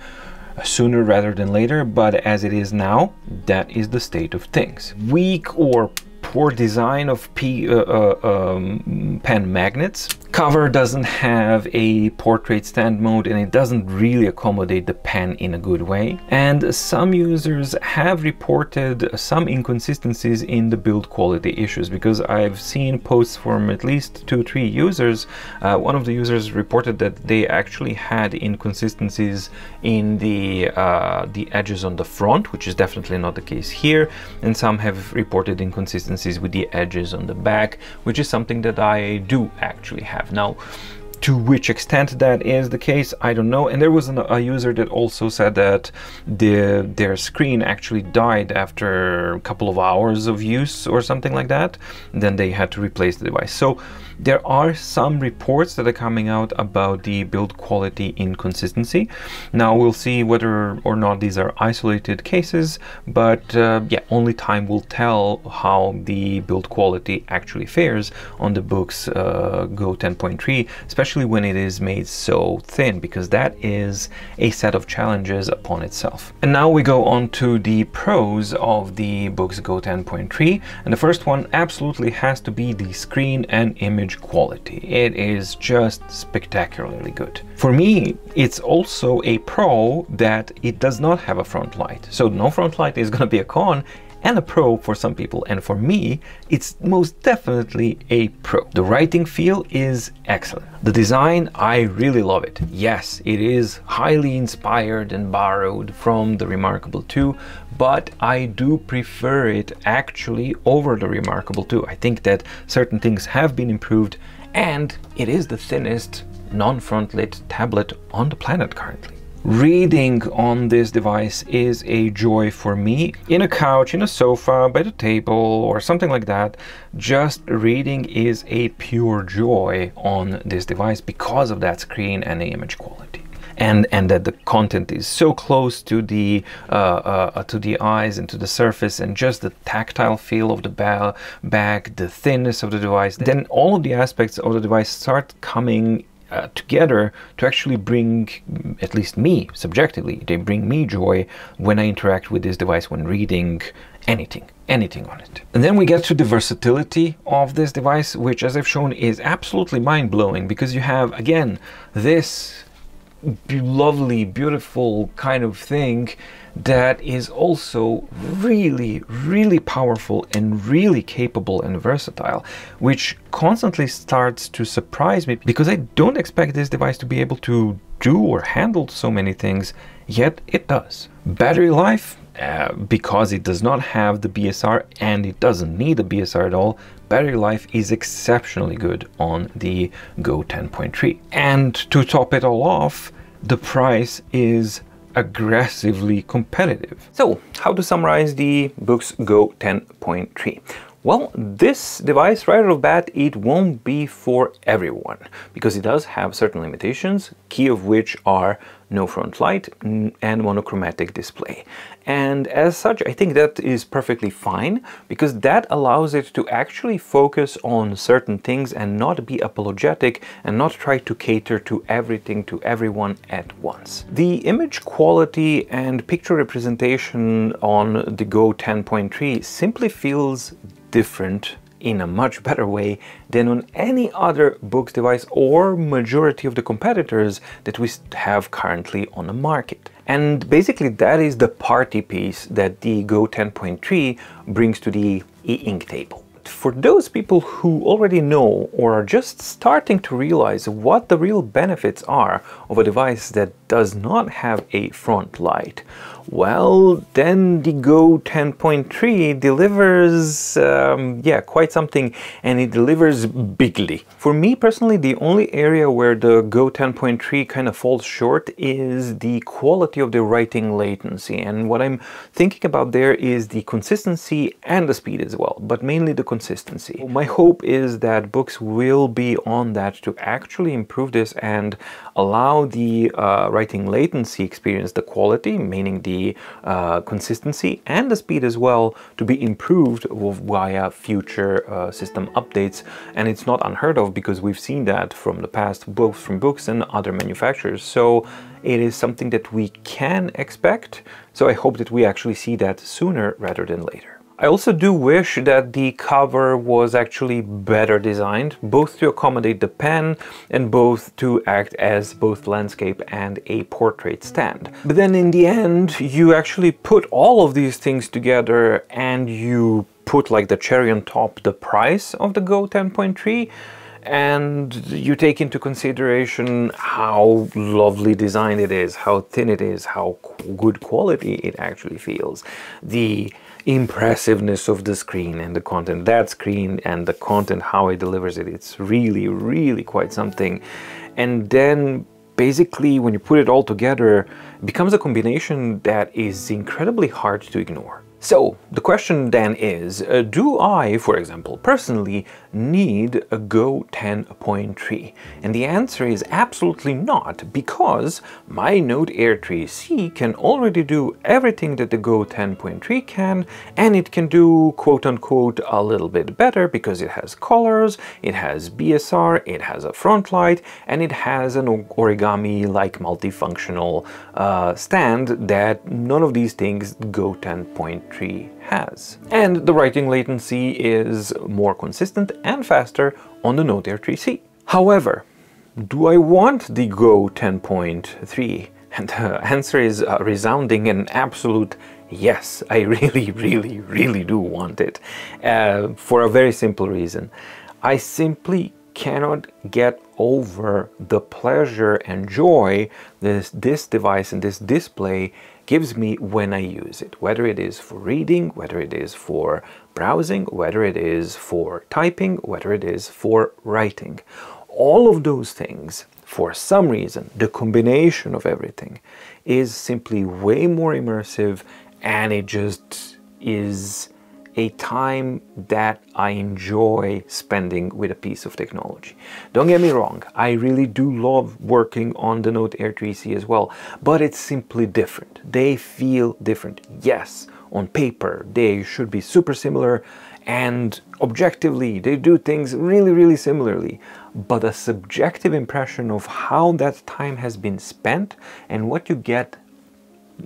sooner rather than later, but as it is now, that is the state of things. Weak or poor design of pen magnets. Cover doesn't have a portrait stand mode, and it doesn't really accommodate the pen in a good way. And some users have reported some inconsistencies in the build quality issues, because I've seen posts from at least 2-3 users. One of the users reported that they actually had inconsistencies in the edges on the front, which is definitely not the case here, and some have reported inconsistencies with the edges on the back, which is something that I do actually have. Now, to which extent that is the case, I don't know. And there was a user that also said that their screen actually died after a couple of hours of use or something like that. And then they had to replace the device. So there are some reports that are coming out about the build quality inconsistency. Now we'll see whether or not these are isolated cases, but yeah, only time will tell how the build quality actually fares on the Boox Go 10.3, especially when it is made so thin, because that is a set of challenges upon itself. And now we go on to the pros of the Boox Go 10.3, and the first one absolutely has to be the screen and image quality. It is just spectacularly good. For me, it's also a pro that it does not have a front light. So no front light is going to be a con and a pro for some people, and for me it's most definitely a pro. The writing feel is excellent. The design, I really love it. Yes, it is highly inspired and borrowed from the Remarkable 2, but I do prefer it actually over the Remarkable 2. I think that certain things have been improved, and it is the thinnest non-front lit tablet on the planet currently. Reading on this device is a joy for me. In a couch, in a sofa, by the table, or something like that, just reading is a pure joy on this device because of that screen and the image quality. And that the content is so close to the eyes and to the surface, and just the tactile feel of the back, the thinness of the device. Then all of the aspects of the device start coming together to actually bring, at least me, subjectively, they bring me joy when I interact with this device when reading anything on it. And then we get to the versatility of this device, which, as I've shown, is absolutely mind-blowing, because you have, again, this lovely, beautiful kind of thing that is also really, really powerful and really capable and versatile, which constantly starts to surprise me, because I don't expect this device to be able to do or handle so many things, yet it does. Battery life, because it does not have the BSR and it doesn't need a BSR at all, battery life is exceptionally good on the Go 10.3. And to top it all off, the price is aggressively competitive. So, how to summarize the Boox Go 10.3? Well, this device, right off the bat, it won't be for everyone, because it does have certain limitations, key of which are no front light and monochromatic display. And as such, I think that is perfectly fine, because that allows it to actually focus on certain things and not be apologetic and not try to cater to everything to everyone at once. The image quality and picture representation on the Go 10.3 simply feels different in a much better way than on any other Boox device or majority of the competitors that we have currently on the market. And basically that is the party piece that the Go 10.3 brings to the e-ink table. For those people who already know or are just starting to realize what the real benefits are of a device that does not have a front light, well, then the Go 10.3 delivers, yeah, quite something, and it delivers bigly. For me personally, the only area where the Go 10.3 kind of falls short is the quality of the writing latency. And what I'm thinking about there is the consistency and the speed as well, but mainly the consistency. My hope is that Boox will be on that to actually improve this and allow the writing latency experience, the quality, meaning the consistency and the speed as well, to be improved via future system updates. And it's not unheard of because we've seen that from the past, both from Boox and other manufacturers. So it is something that we can expect. So I hope that we actually see that sooner rather than later. I also do wish that the cover was actually better designed, both to accommodate the pen and both to act as both landscape and a portrait stand. But then in the end, you actually put all of these things together and you put like the cherry on top the price of the Go 10.3. And you take into consideration how lovely designed it is, how thin it is, how good quality it actually feels, the impressiveness of the screen and the content, that screen and the content, how it delivers it. It's really, really quite something. And then basically when you put it all together, it becomes a combination that is incredibly hard to ignore. So the question then is, do I, for example, personally need a Go 10.3? And the answer is absolutely not, because my Note Air 3C can already do everything that the Go 10.3 can, and it can do quote-unquote a little bit better because it has colors, it has BSR, it has a front light, and it has an origami-like multifunctional stand that none of these things Go 10.3 has. And the writing latency is more consistent and faster on the Note Air 3C. However, do I want the Go 10.3? And the answer is resounding and absolute yes. I really, really, really do want it. For a very simple reason. I simply cannot get over the pleasure and joy this device and this display gives me when I use it, whether it is for reading, whether it is for browsing, whether it is for typing, whether it is for writing. All of those things, for some reason, the combination of everything is simply way more immersive, and it just is a time that I enjoy spending with a piece of technology. Don't get me wrong, I really do love working on the Note Air 3C as well, but it's simply different. They feel different. Yes, on paper they should be super similar, and objectively they do things really, really similarly, but a subjective impression of how that time has been spent and what you get,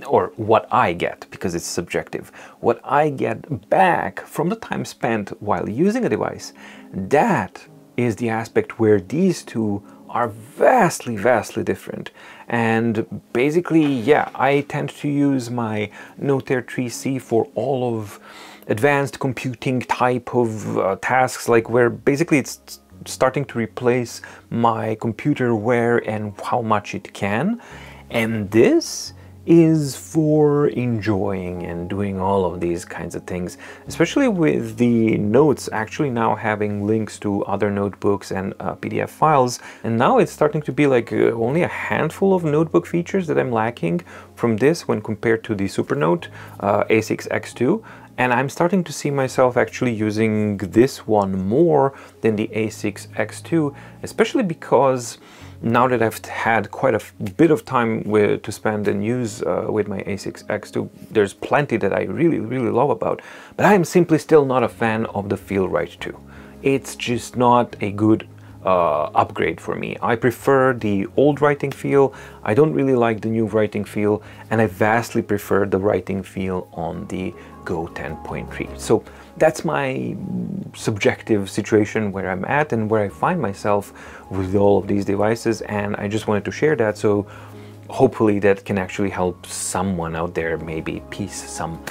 or what I get, because it's subjective, what I get back from the time spent while using a device, that is the aspect where these two are vastly, vastly different. And basically, yeah, I tend to use my Note Air 3C for all of advanced computing type of tasks, like where basically it's starting to replace my computer where and how much it can. And this is for enjoying and doing all of these kinds of things, especially with the notes actually now having links to other notebooks and PDF files. And now it's starting to be like only a handful of notebook features that I'm lacking from this when compared to the Supernote A6X2. And I'm starting to see myself actually using this one more than the A6X2, especially because now that I've had quite a bit of time to spend and use with my A6X2, there's plenty that I really, really love about. But I'm simply still not a fan of the Feel Right 2. It's just not a good upgrade for me. I prefer the old writing feel. I don't really like the new writing feel, and I vastly prefer the writing feel on the Go 10.3. So that's my subjective situation where I'm at and where I find myself with all of these devices, and I just wanted to share that, so hopefully that can actually help someone out there maybe piece some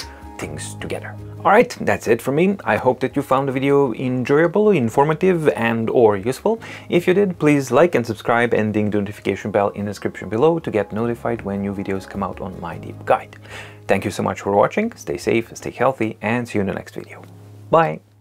things together. Alright, that's it from me. I hope that you found the video enjoyable, informative, and or useful. If you did, please like and subscribe and ding the notification bell in the description below to get notified when new videos come out on My Deep Guide. Thank you so much for watching, stay safe, stay healthy, and see you in the next video. Bye!